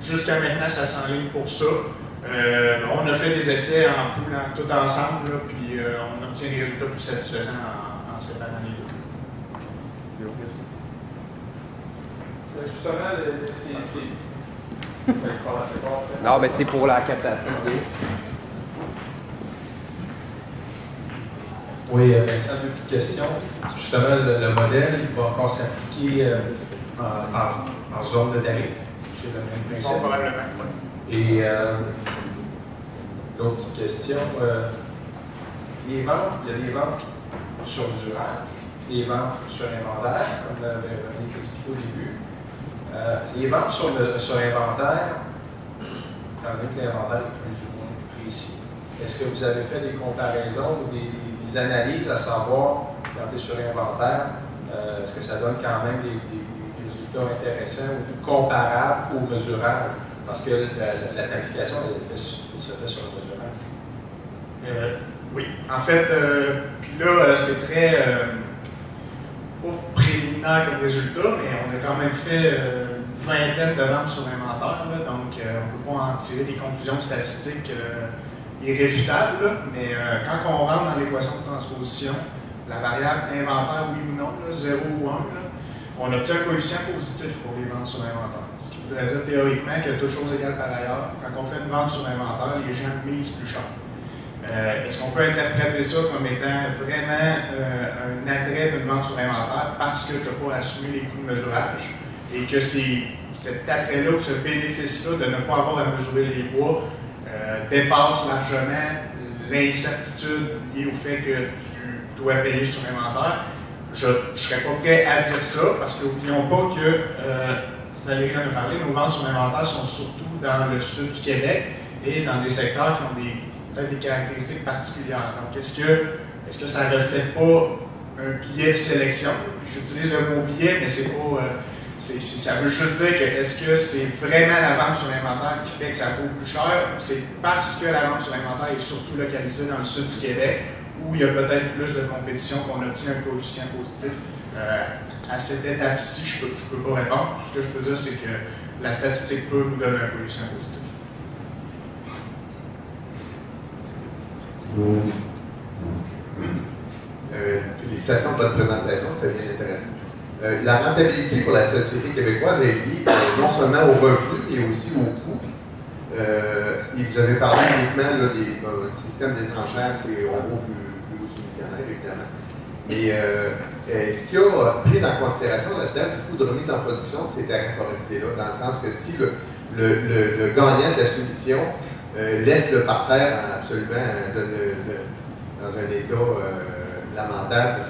Jusqu'à maintenant, ça s'enligne pour ça. On a fait des essais en poulant tout ensemble, là, puis on obtient des résultats plus satisfaisants en séparant les deux. Justement, non, mais c'est pour la captation. Oui, Vincent, deux petites questions. Justement, le modèle il va encore s'appliquer en zone de tarif. C'est le même principe. Probablement. Et l'autre petite question, les ventes, il y a des ventes sur durage, des ventes sur inventaire, comme l'avait expliqué au début. Les ventes sur inventaire, étant donné que l'inventaire est plus ou moins précis, est-ce que vous avez fait des comparaisons ou des analyses à savoir, quand tu es sur inventaire, est-ce que ça donne quand même des résultats intéressants ou comparables au mesurage? Parce que la tarification, elle se fait sur le mesurage. Oui, en fait, puis là, c'est très pas préliminaire comme résultat, mais on a quand même fait une vingtaine de ventes sur inventaire, là, donc on ne peut pas en tirer des conclusions statistiques irréfutables, là, mais quand on rentre dans l'équation de transposition, la variable inventaire, oui ou non, là, 0 ou 1, là, on obtient un coefficient positif pour les ventes sur inventaire. Ce qui voudrait dire théoriquement que toute chose égale par ailleurs, quand on fait une vente sur inventaire, les gens misent plus cher. Est-ce qu'on peut interpréter ça comme étant vraiment un attrait d'une vente sur inventaire parce que tu n'as pas assumé les coûts de mesurage et que cet attrait-là ou ce bénéfice-là de ne pas avoir à mesurer les poids dépasse largement l'incertitude liée au fait que tu dois payer sur inventaire? Je ne serais pas prêt à dire ça parce que n'oublions pas que, Valérie en a parlé, nos ventes sur inventaire sont surtout dans le sud du Québec et dans des secteurs qui ont peut-être des caractéristiques particulières. Donc, est-ce que ça ne reflète pas un biais de sélection? J'utilise le mot biais, mais c'est pas. Ça veut juste dire que est-ce que c'est vraiment la vente sur l'inventaire qui fait que ça coûte plus cher ou c'est parce que la vente sur l'inventaire est surtout localisée dans le sud du Québec où il y a peut-être plus de compétition qu'on obtient un coefficient positif? À cette étape-ci, je ne peux pas répondre. Ce que je peux dire, c'est que la statistique peut nous donner un coefficient positif. Félicitations pour votre présentation, c'était bien intéressant. La rentabilité pour la société québécoise est liée non seulement aux revenus, mais aussi aux coûts. Et vous avez parlé uniquement du système des enchères, on vaut plus soumissionnaire, évidemment. Mais est-ce qu'il y a prise en considération là-dedans du coût de remise en production de ces terrains forestiers-là, dans le sens que si le gagnant de la soumission laisse le parterre absolument dans un état lamentable,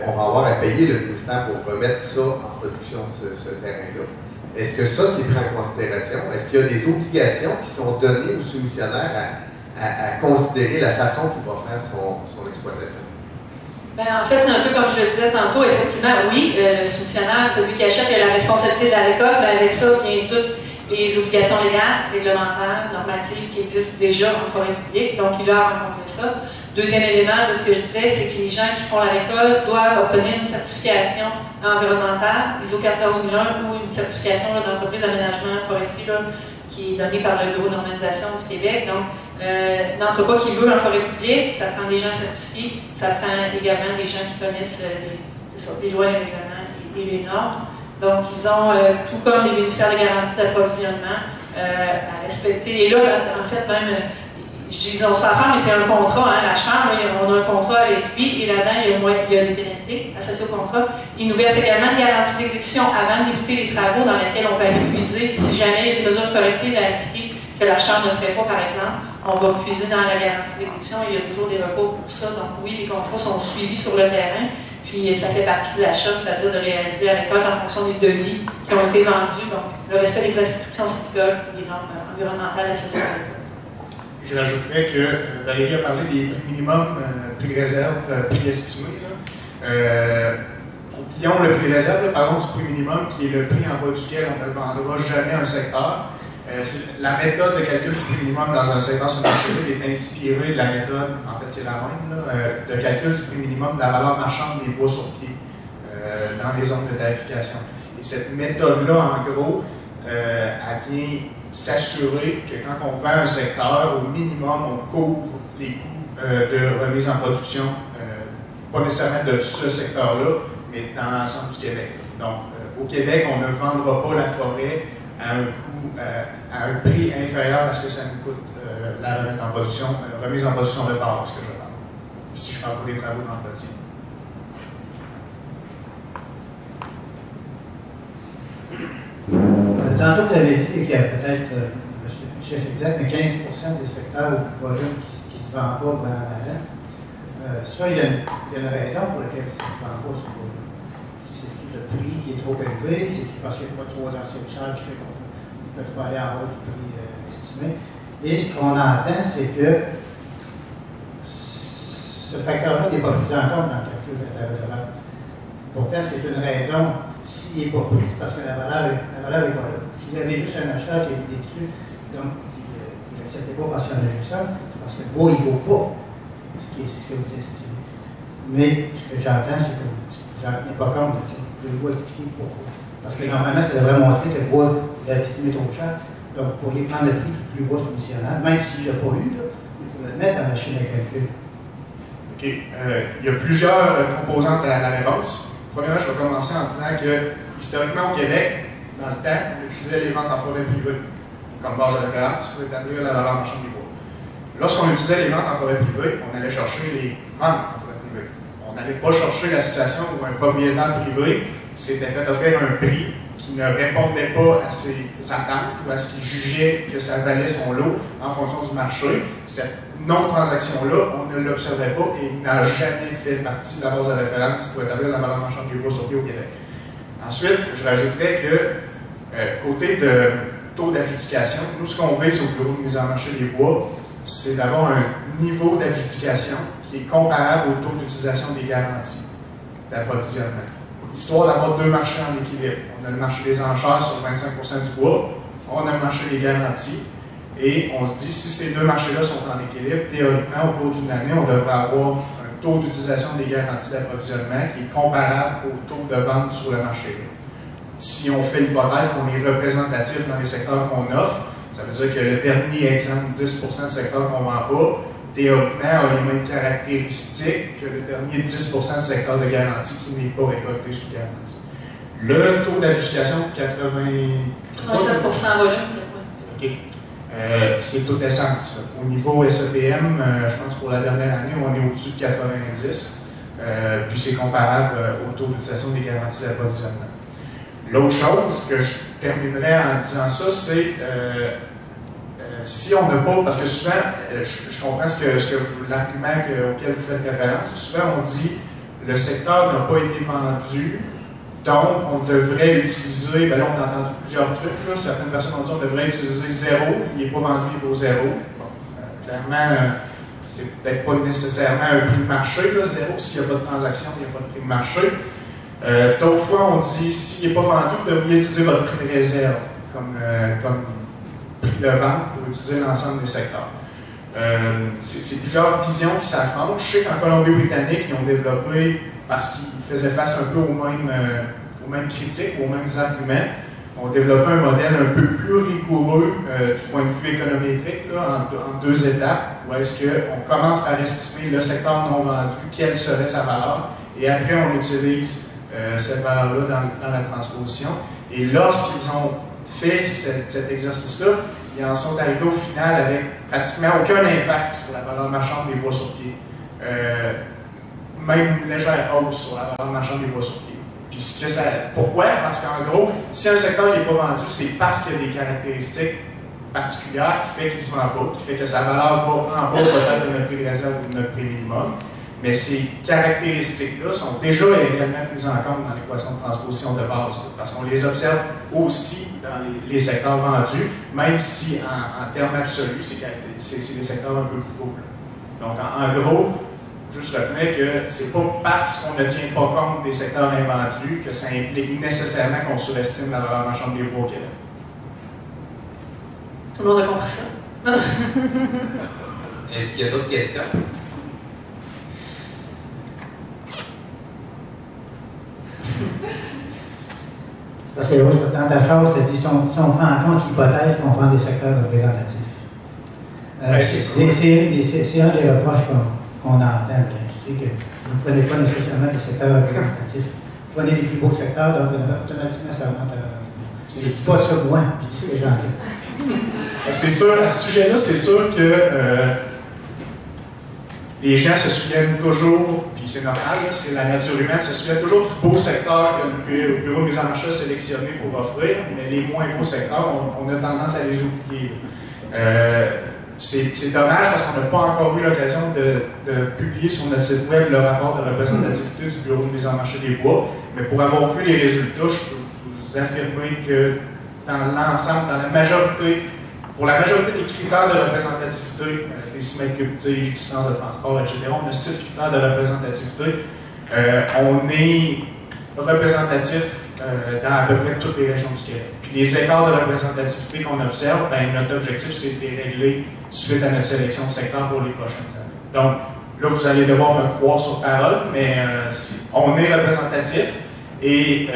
on va avoir à payer le ministère pour remettre ça en production, ce terrain-là. Est-ce que ça, c'est pris en considération? Est-ce qu'il y a des obligations qui sont données aux soumissionnaires à considérer la façon qu'il va faire son exploitation? Bien, en fait, c'est un peu comme je le disais tantôt, effectivement, oui, le soumissionnaire, celui qui achète, il a la responsabilité de la récolte, mais avec ça, il y a toutes les obligations légales, réglementaires, normatives qui existent déjà en forêt publique, donc il a à rencontrer ça. Deuxième élément de ce que je disais, c'est que les gens qui font la récolte doivent obtenir une certification environnementale, ISO 14001, ou une certification d'entreprise d'aménagement forestier qui est donnée par le Bureau de normalisation du Québec. Donc, l'entrepôt qui veut en forêt publique, ça prend des gens certifiés, ça prend également des gens qui connaissent les lois, les règlements et les normes. Donc, ils ont, tout comme les bénéficiaires de garantie d'approvisionnement, à respecter. Et là, en fait, même, je dis ils ont ça à faire, mais c'est un contrat, hein, l'acheteur, on a un contrat avec lui, et là-dedans, il y a des pénalités associées au contrat. Il nous verse également une garantie d'exécution avant de débuter les travaux dans lesquels on peut aller puiser. Si jamais il y a des mesures correctives à appliquer que l'acheteur ne ferait pas, par exemple, on va puiser dans la garantie d'exécution. Il y a toujours des recours pour ça. Donc oui, les contrats sont suivis sur le terrain. Puis ça fait partie de l'achat, c'est-à-dire de réaliser la récolte en fonction des devis qui ont été vendus. Donc le respect des prescriptions scientifiques, les normes environnementales associées à la récolte. Je rajouterais que Valérie a parlé des prix minimums, prix de réserve, prix estimé. Oublions le prix de réserve, parlons du prix minimum qui est le prix en bas duquel on ne vendra jamais un secteur. La méthode de calcul du prix minimum dans un secteur sur le marché est inspirée de la méthode, en fait c'est la même, de calcul du prix minimum de la valeur marchande des bois sur pied dans les zones de tarification. Et cette méthode-là, en gros, elle vient s'assurer que quand on vend un secteur, au minimum, on couvre les coûts de remise en production, pas nécessairement de ce secteur-là, mais dans l'ensemble du Québec. Donc, au Québec, on ne vendra pas la forêt à un coût, à un prix inférieur à ce que ça nous coûte la remise en production de base que je parle. Ici, je parle pour les travaux d'entretien. Tantôt, vous avez dit qu'il y a peut-être, je ne sais plus exact, mais 15% des secteurs au volume qui ne se vendent pas dans la vallée. Ça, il y a une raison pour laquelle ça ne se vend pas ce volume. C'est le prix qui est trop élevé, c'est parce qu'il n'y a pas trop d'enseignements qui fait qu'on ne peut pas aller en haut du prix estimé. Et ce qu'on entend, c'est que ce facteur-là n'est pas pris en compte dans le calcul de la redevance. Pourtant, c'est une raison, s'il n'est pas pris, c'est parce que la valeur n'est pas là. S'il y avait juste un acheteur qui était dessus, donc il n'acceptait pas parce qu'il y en a juste un, c'est parce que le bois, il ne vaut pas ce que vous estimez. Mais ce que j'entends, c'est que vous n'en tenez pas compte de ça. Je vais vous expliquer pourquoi. Parce que normalement, ça devrait montrer que le bois, vous l'avez estimé trop cher. Donc, vous pourriez prendre le prix du plus bas soumissionnaire, même s'il n'a pas eu, là, il faut le mettre dans la machine à calcul. OK. Il y a plusieurs composantes à la réponse. Premièrement, je vais commencer en disant que, historiquement, au Québec, dans le temps, on utilisait les ventes en forêt privée comme base de référence pour établir la valeur marchande des bois. Lorsqu'on utilisait les ventes en forêt privée, on allait chercher les ventes en forêt privée. On n'allait pas chercher la situation où un propriétaire privé s'était fait offrir un prix qui ne répondait pas à ses attentes ou à ce qu'il jugeait que ça valait son lot en fonction du marché. Cette non-transaction-là, on ne l'observait pas et n'a jamais fait partie de la base de référence pour établir la valeur marchande des bois sur pied au Québec. Ensuite, je rajouterais que, côté de taux d'adjudication, nous, ce qu'on vise au bureau de mise en marché des bois, c'est d'avoir un niveau d'adjudication qui est comparable au taux d'utilisation des garanties d'approvisionnement. Histoire d'avoir deux marchés en équilibre. On a le marché des enchères sur 25% du bois, on a le marché des garanties, et on se dit, si ces deux marchés-là sont en équilibre, théoriquement, au cours d'une année, on devrait avoir un taux d'utilisation des garanties d'approvisionnement qui est comparable au taux de vente sur le marché. Si on fait l'hypothèse qu'on est représentatif dans les secteurs qu'on offre, ça veut dire que le dernier exemple, 10% de secteurs qu'on ne vend pas, théoriquement, a les mêmes caractéristiques que le dernier 10% de secteur de garantie qui n'est pas récolté sous garantie. Le taux d'adjudication, 37% volume. OK. C'est tout essence. Au niveau SEPM, je pense pour la dernière année, on est au-dessus de 90, puis c'est comparable au taux d'utilisation des garanties d'approvisionnement. L'autre chose que je terminerai en disant ça, c'est si on n'a pas, parce que souvent, je comprends l'argument auquel vous faites référence, souvent on dit le secteur n'a pas été vendu, donc on devrait utiliser, ben là on a entendu plusieurs trucs, là, certaines personnes ont dit on devrait utiliser zéro, il n'est pas vendu, il vaut zéro. Bon, clairement, c'est peut-être pas nécessairement un prix de marché, là, zéro, s'il n'y a pas de transaction, il n'y a pas de prix de marché. D'autres fois, on dit s'il n'est pas vendu, vous devriez utiliser votre prix de réserve comme prix de vente pour utiliser l'ensemble des secteurs. C'est plusieurs visions qui s'affrontent. Je sais qu'en Colombie-Britannique, ils ont développé, parce qu'ils faisaient face un peu aux mêmes critiques, aux mêmes arguments, ont développé un modèle un peu plus rigoureux du point de vue économétrique, là, en deux étapes, où est-ce qu'on commence par estimer le secteur non vendu, quelle serait sa valeur, et après on utilise cette valeur-là dans la transposition. Et lorsqu'ils ont fait cet exercice-là, ils en sont arrivés au final avec pratiquement aucun impact sur la valeur marchande des bois sur pied. Même une légère hausse sur la valeur marchande des bois sur pied. Puis pourquoi? Parce qu'en gros, si un secteur n'est pas vendu, c'est parce qu'il y a des caractéristiques particulières qui fait qu'il ne se vend pas, qui fait que sa valeur va en bas peut-être de notre prix de réserve ou de notre prix minimum. Mais ces caractéristiques-là sont déjà également prises en compte dans l'équation de transposition de base, parce qu'on les observe aussi dans les secteurs vendus, même si en termes absolus, c'est des secteurs un peu plus gros. Donc, en gros, juste retenez que c'est pas parce qu'on ne tient pas compte des secteurs invendus que ça implique nécessairement qu'on surestime la valeur marchande des bois au Québec. Tout le monde a compris ça? Est-ce qu'il y a d'autres questions? Parce que dans ta phrase, tu as dit si on prend en compte l'hypothèse qu'on prend des secteurs représentatifs. C'est un des reproches qu'on entend de l'industrie, que vous ne prenez pas nécessairement des secteurs représentatifs. Vous prenez les plus beaux secteurs, donc automatiquement ça augmente la valeur. Je ne dis pas ça moi, je dis ce que j'entends. C'est sûr, à ce sujet-là, c'est sûr que les gens se souviennent toujours, puis c'est normal, c'est la nature humaine, se souviennent toujours du beau secteur que le bureau de mise en marché a sélectionné pour offrir, mais les moins beaux secteurs, on a tendance à les oublier. C'est dommage parce qu'on n'a pas encore eu l'occasion de publier sur notre site web le rapport de représentativité du bureau de mise en marché des bois, mais pour avoir vu les résultats, je peux vous affirmer que dans l'ensemble, dans la majorité Pour la majorité des critères de représentativité, décimètre cube tige, distance de transport, etc., on a 6 critères de représentativité. On est représentatif dans à peu près toutes les régions du Québec. Puis les écarts de représentativité qu'on observe, ben, notre objectif, c'est de les régler suite à notre sélection de secteur pour les prochaines années. Donc, là, vous allez devoir me croire sur parole, mais on est représentatif et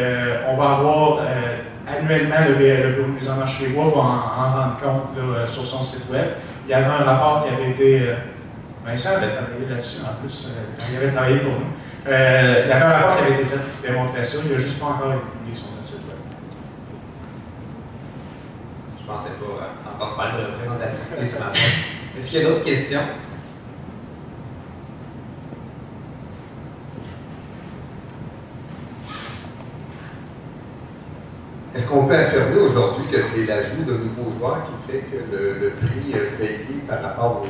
on va avoir annuellement, le Bureau de mise en marché des bois va en rendre compte là, sur son site web. Il y avait un rapport qui avait été... Vincent avait travaillé là-dessus en plus, quand il avait travaillé pour nous. Il y avait un rapport qui avait été fait qui démontrait ça, il n'a juste pas encore été publié sur notre site web. Je ne pensais pas entendre parler de représentativité ce matin. Est-ce qu'il y a d'autres questions? Est-ce qu'on peut affirmer aujourd'hui que c'est l'ajout de nouveaux joueurs qui fait que le prix payé par rapport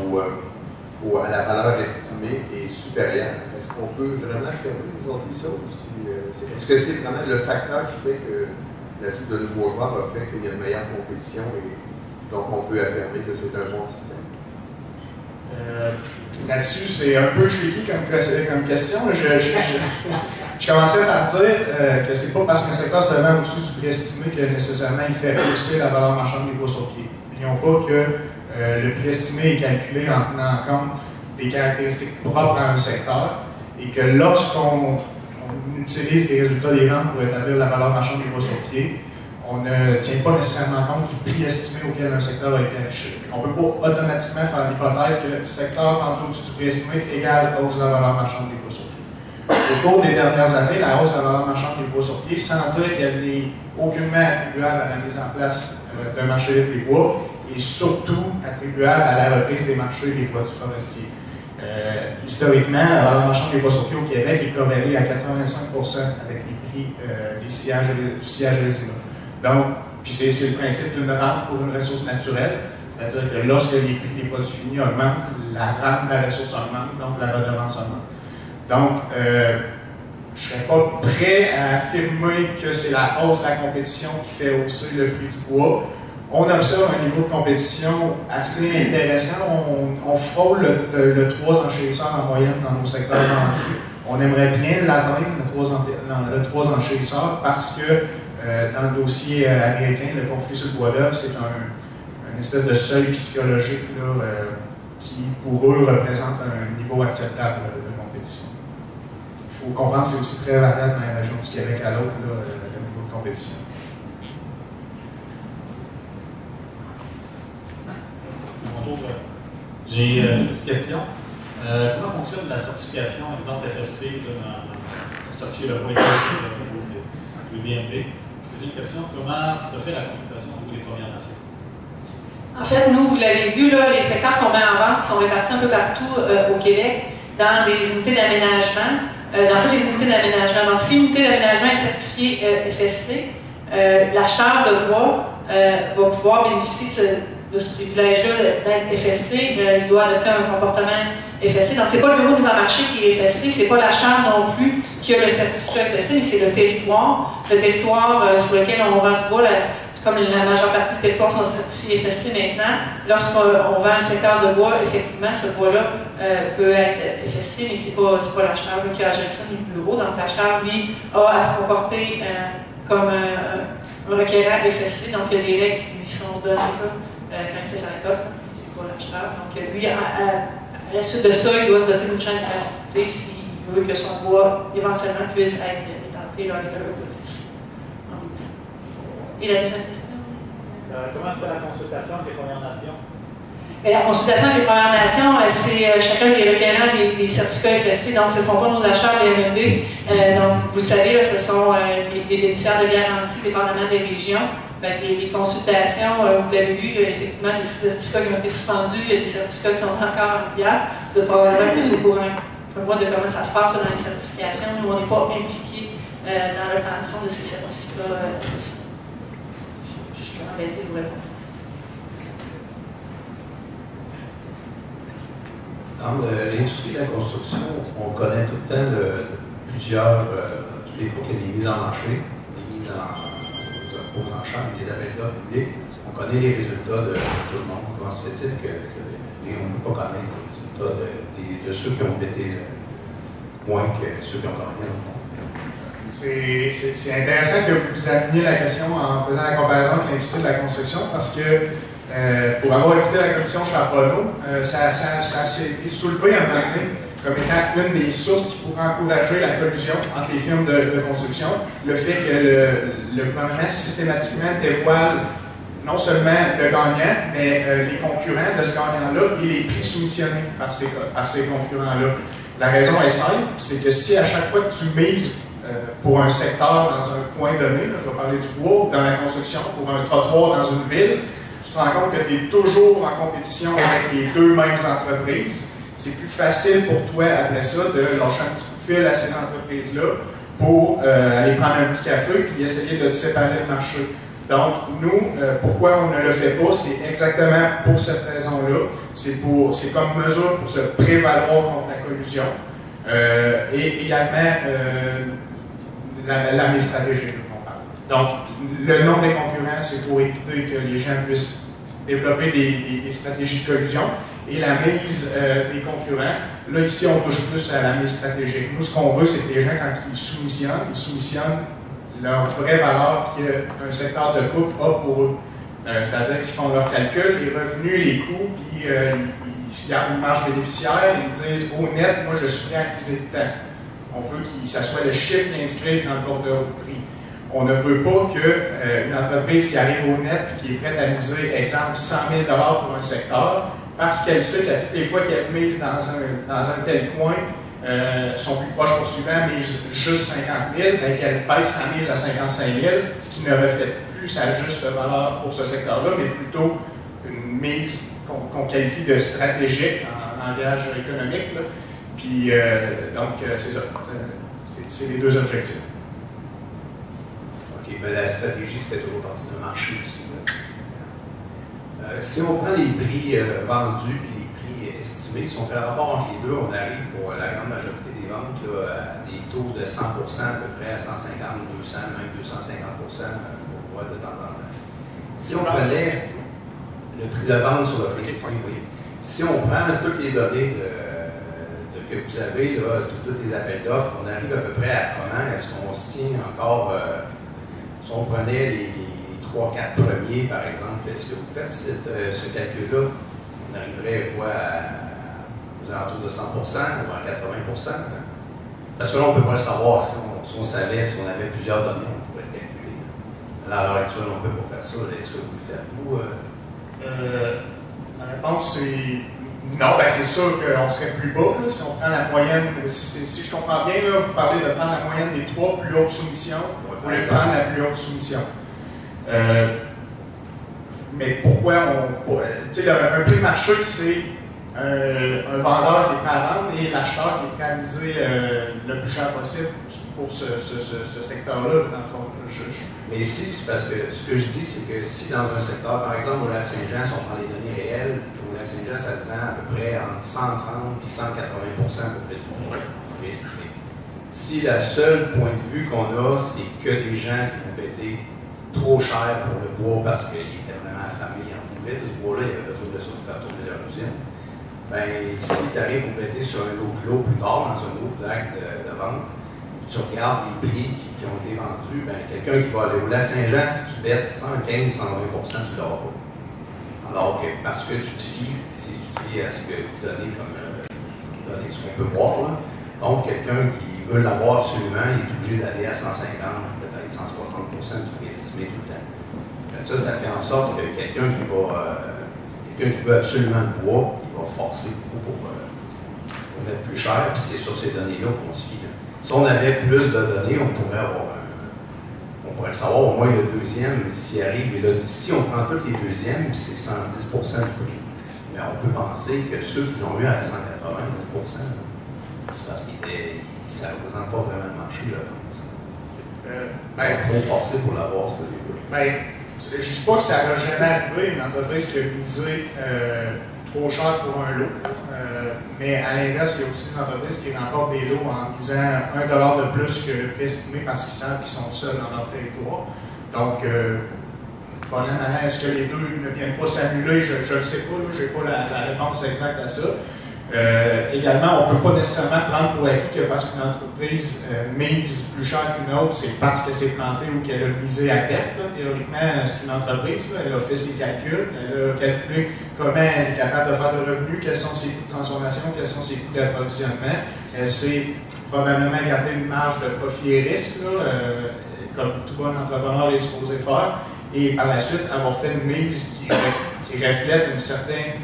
à la valeur estimée est supérieur? Est-ce qu'on peut vraiment affirmer aujourd'hui ça? Est-ce que c'est vraiment le facteur qui fait que l'ajout de nouveaux joueurs a fait qu'il y a une meilleure compétition et donc on peut affirmer que c'est un bon système? Là-dessus, c'est un peu tricky comme question. Je commençais par dire que c'est pas parce qu'un secteur se vend au-dessus du prix estimé que nécessairement il fait hausser la valeur marchande des bois sur pied. N'oublions pas que le prix estimé est calculé en tenant compte des caractéristiques propres à un secteur et que lorsqu'on utilise les résultats des ventes pour établir la valeur marchande des bois sur pied, on ne tient pas nécessairement compte du prix estimé auquel un secteur a été affiché. On ne peut pas automatiquement faire l'hypothèse que le secteur vendu au-dessus du prix estimé égale hausse de la valeur marchande des bois sur pied. Au cours des dernières années, la hausse de la valeur marchande des bois sur pied, sans dire qu'elle n'est aucunement attribuable à la mise en place d'un marché libre des bois, est surtout attribuable à la reprise des marchés des produits forestiers. Historiquement, la valeur marchande des bois sur pied au Québec est corrélée à 85% avec les prix du sillage et des immeubles. Donc, puis c'est le principe d'une rente pour une ressource naturelle, c'est-à-dire que lorsque les prix des produits finis augmentent, la rente de la ressource augmente, donc la redevance augmente. Donc, je ne serais pas prêt à affirmer que c'est la hausse de la compétition qui fait hausser le prix du bois. On observe un niveau de compétition assez intéressant. On frôle le 3 enchérisseurs en moyenne dans nos secteurs vendus. On aimerait bien l'atteindre, le 3 enchérisseurs, parce que dans le dossier américain, le conflit sur le bois d'œuvre, c'est une espèce de seuil psychologique là, qui, pour eux, représente un niveau acceptable de compétition. Il faut comprendre que c'est aussi très variable dans les régions du Québec à l'autre, le niveau de compétition. Bonjour, j'ai une petite question. Comment fonctionne la certification, exemple FSC, pour certifier le bois FSC au niveau du BNB? Deuxième question, comment se fait la consultation au niveau des Premières Nations? En fait, nous, vous l'avez vu, là, les secteurs qu'on met en vente sont répartis un peu partout au Québec dans des unités d'aménagement, dans toutes les unités d'aménagement. Donc, si une unité d'aménagement est certifiée FSC, l'acheteur de bois va pouvoir bénéficier de ce privilège-là d'être FSC. Il doit adopter un comportement FSC. Donc, ce n'est pas le bureau de mise en marché qui est FSC, ce n'est pas l'acheteur non plus qui a le certificat FSC, mais c'est le territoire. Le territoire sur lequel on vend du bois, comme la majeure partie des territoires sont certifiés FSC maintenant, lorsqu'on vend un secteur de bois, effectivement, ce bois-là peut être FSC, mais ce n'est pas l'acheteur qui a à gérer ça ni le bureau. Donc, l'acheteur, lui, a à se comporter comme un requérant FSC. Donc, il y a des règles qui lui sont données quand il fait sa récolte. C'est pas l'acheteur. Donc, lui, à la suite de ça, il doit se doter d'une chaîne de facilité s'il veut que son bois, éventuellement, puisse être étanté avec le FSC. Et la deuxième question? Comment se fait la consultation avec les Premières Nations? Et la consultation avec les Premières Nations, c'est chacun des requérants des certificats FSC, donc ce ne sont pas nos acheteurs BMMB. Donc, vous le savez, là, ce sont des bénéficiaires de garantie dépendamment des régions. Les consultations, vous l'avez vu, il y a effectivement des certificats qui ont été suspendus, il y a des certificats qui sont encore en vigueur. Vous êtes probablement plus au courant que moi de comment ça se passe dans les certifications. Nous, on n'est pas impliqués dans l'obtention de ces certificats FSC. Dans l'industrie de la construction, on connaît tout le temps toutes les fois qu'il y a des mises en marché, des mises aux enchères, des appels d'offres publics. On connaît les résultats de tout le monde. Comment se fait-il qu'on ne peut pas connaître les résultats de ceux qui ont été moins que ceux qui ont gagné, dans le fond? C'est intéressant que vous ameniez la question en faisant la comparaison avec l'industrie de la construction parce que pour avoir écouté la commission Charbonneau, ça s'est soulevé à un moment donné comme étant une des sources qui pourrait encourager la collusion entre les firmes de construction, le fait que le gouvernement systématiquement dévoile non seulement le gagnant, mais les concurrents de ce gagnant-là et les prix soumissionnés par ces concurrents-là. La raison est simple, c'est que si à chaque fois que tu mises pour un secteur dans un coin donné, là, je vais parler du bois, dans la construction, pour un trottoir dans une ville, tu te rends compte que tu es toujours en compétition avec les deux mêmes entreprises. C'est plus facile pour toi, après ça, de lâcher un petit coup de fil à ces entreprises-là pour aller prendre un petit café puis essayer de séparer le marché. Donc, nous, pourquoi on ne le fait pas, c'est exactement pour cette raison-là. C'est comme mesure pour se prévaloir contre la collusion et également la mise stratégique qu'on parle. Donc, le nom des concurrents, c'est pour éviter que les gens puissent développer des stratégies de collusion. Et la mise des concurrents, là, ici, on touche plus à la mise stratégique. Nous, ce qu'on veut, c'est que les gens, quand ils soumissionnent leur vraie valeur qu'un secteur de coupe a pour eux. C'est-à-dire qu'ils font leurs calculs, les revenus, les coûts, puis ils se gardent une marge bénéficiaire et ils disent au net, moi, je suis prêt à miser de temps. On veut que ça soit le chiffre qui inscrit dans le bordereau de prix. On ne veut pas qu'une entreprise qui arrive au net et qui est prête à miser, exemple, 100 000 $ pour un secteur, parce qu'elle sait qu'à toutes les fois qu'elle mise dans un tel coin, son plus proche poursuivant mise juste 50 000, bien qu'elle baisse sa mise à 55 000, ce qui ne reflète plus sa juste valeur pour ce secteur-là, mais plutôt une mise qu'on qualifie de stratégique en langage économique. Là. Puis, donc, c'est ça. C'est les deux objectifs. OK, mais la stratégie, c'était toujours partie d'un marché aussi. Si on prend les prix vendus et les prix estimés, si on fait le rapport entre les deux, on arrive pour la grande majorité des ventes là, à des taux de 100 à peu près, à 150, 200, même 250 on voit de temps en temps. Si on prenait le prix de vente sur le prix estimé, oui. Si on prend toutes les données que vous avez, là, tous les appels d'offres, on arrive à peu près à comment est-ce qu'on se tient encore, si on prenait les 3-4 premiers, par exemple, est-ce que vous faites ce calcul-là? On arriverait quoi aux alentours de 100 ou à 80 Parce que là, on ne peut pas le savoir. Si on savait, si on avait plusieurs données, on pourrait le calculer. À l'heure actuelle, on ne peut pas faire ça. Est-ce que vous le faites, vous? La réponse, c'est non. Ben, c'est sûr qu'on serait plus bas. Là, si on prend la moyenne, si je comprends bien, là, vous parlez de prendre la moyenne des 3 plus hautes soumissions pour les prendre la plus haute soumission. Mais pourquoi tu sais, un prix de marché, c'est un vendeur qui est prêt à vendre et l'acheteur qui est prêt à miser le plus cher possible pour ce secteur-là, dans le fond. Mais ici, c'est parce que ce que je dis, c'est que si dans un secteur, par exemple au Lac-Saint-Jean, si on prend les données réelles, au Lac-Saint-Jean, ça se vend à peu près entre 130 et 180 à peu près du prix estimé. Si le seul point de vue qu'on a, c'est que des gens qui vont péter trop cher pour le bois parce qu'il était vraiment affamé, il en voulait de ce bois-là, il avait besoin de ça pour faire tourner leur usine. Bien, si tu arrives à péter sur un autre lot plus tard, dans un autre acte de vente, tu regardes les prix qui ont été vendus, bien, quelqu'un qui va aller au Lac-Saint-Jean, si tu bêtes 115-120 tu l'auras pas. Alors que, parce que tu te fies, si tu te fies à ce que vous donnez comme données, ce qu'on peut voir, là. Donc, quelqu'un qui veut l'avoir absolument, il est obligé d'aller à 150, peut-être 160 du prix estimé tout le temps. Ça fait en sorte que quelqu'un qui veut absolument le bois, il va forcer beaucoup pour mettre plus cher, puis c'est sur ces données-là qu'on se fie. Là. Si on avait plus de données, on pourrait le savoir, au moins le deuxième, s'il arrive. Et là, si on prend tous les deuxièmes, c'est 110 du prix. Mais on peut penser que ceux qui l'ont eu à 189 c'est parce que ça ne représente pas vraiment le marché, là, trop forcé pour l'avoir, ce début. Je ne dis pas que ça n'a jamais arrivé, une entreprise qui a misé trop cher pour un lot, mais à l'inverse, il y a aussi des entreprises qui remportent des lots en misant $1 de plus que le prix estimé parce qu'ils savent qu'ils sont seuls dans leur territoire. Donc, est-ce que les deux ne viennent pas s'annuler? Je ne le sais pas, je n'ai pas la réponse exacte à ça. Également, on ne peut pas nécessairement prendre pour acquis que parce qu'une entreprise mise plus cher qu'une autre, c'est parce qu'elle s'est plantée ou qu'elle a misé à perte. Là. Théoriquement, c'est une entreprise, là, elle a fait ses calculs, elle a calculé comment elle est capable de faire de revenus, quels sont ses coûts de transformation, quels sont ses coûts d'approvisionnement. Elle s'est probablement gardé une marge de profit et risque, là, comme tout bon entrepreneur est supposé faire. Et par la suite, avoir fait une mise qui reflète une certaine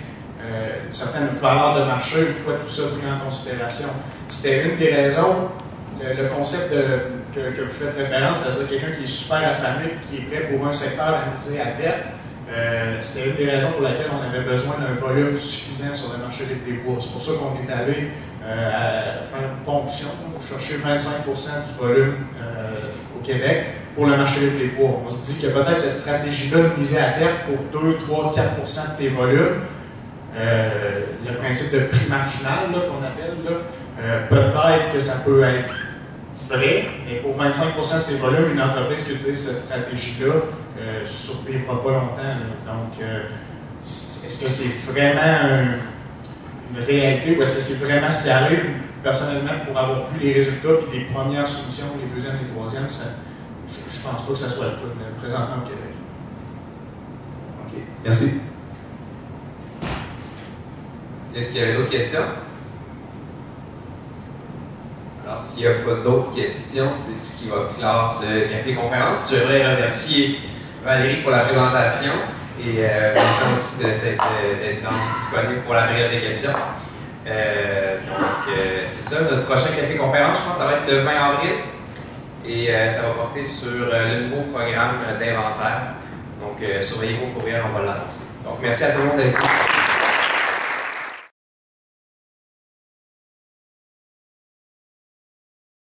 valeur de marché une fois tout ça pris en considération. C'était une des raisons, le concept que vous faites référence, c'est-à-dire quelqu'un qui est super affamé et qui est prêt pour un secteur à miser à perte, c'était une des raisons pour laquelle on avait besoin d'un volume suffisant sur le marché des bois. C'est pour ça qu'on est allé faire une ponction, chercher 25% du volume au Québec pour le marché des bois. On se dit que peut-être cette stratégie-là de miser à perte pour 2, 3, 4% de tes volumes, le principe de prix marginal qu'on appelle, peut-être que ça peut être vrai, mais pour 25% de ces volumes, une entreprise qui utilise cette stratégie-là ne survivra pas longtemps. Là. Donc, est-ce que c'est vraiment une réalité ou est-ce que c'est vraiment ce qui arrive? Personnellement, pour avoir vu les résultats puis les premières soumissions, les deuxièmes et les troisièmes, je ne pense pas que ça soit le cas présentement au Québec. OK. Merci. Est-ce qu'il y avait d'autres questions? Alors, s'il n'y a pas d'autres questions, c'est ce qui va clore ce café-conférence. Je voudrais remercier Valérie pour la présentation et Vincent aussi d'être rendu disponible pour la période des questions. C'est ça, notre prochain café-conférence, je pense que ça va être le 20 avril et ça va porter sur le nouveau programme d'inventaire. Donc, surveillez vos courriels, on va l'annoncer. Donc, merci à tout le monde d'être là.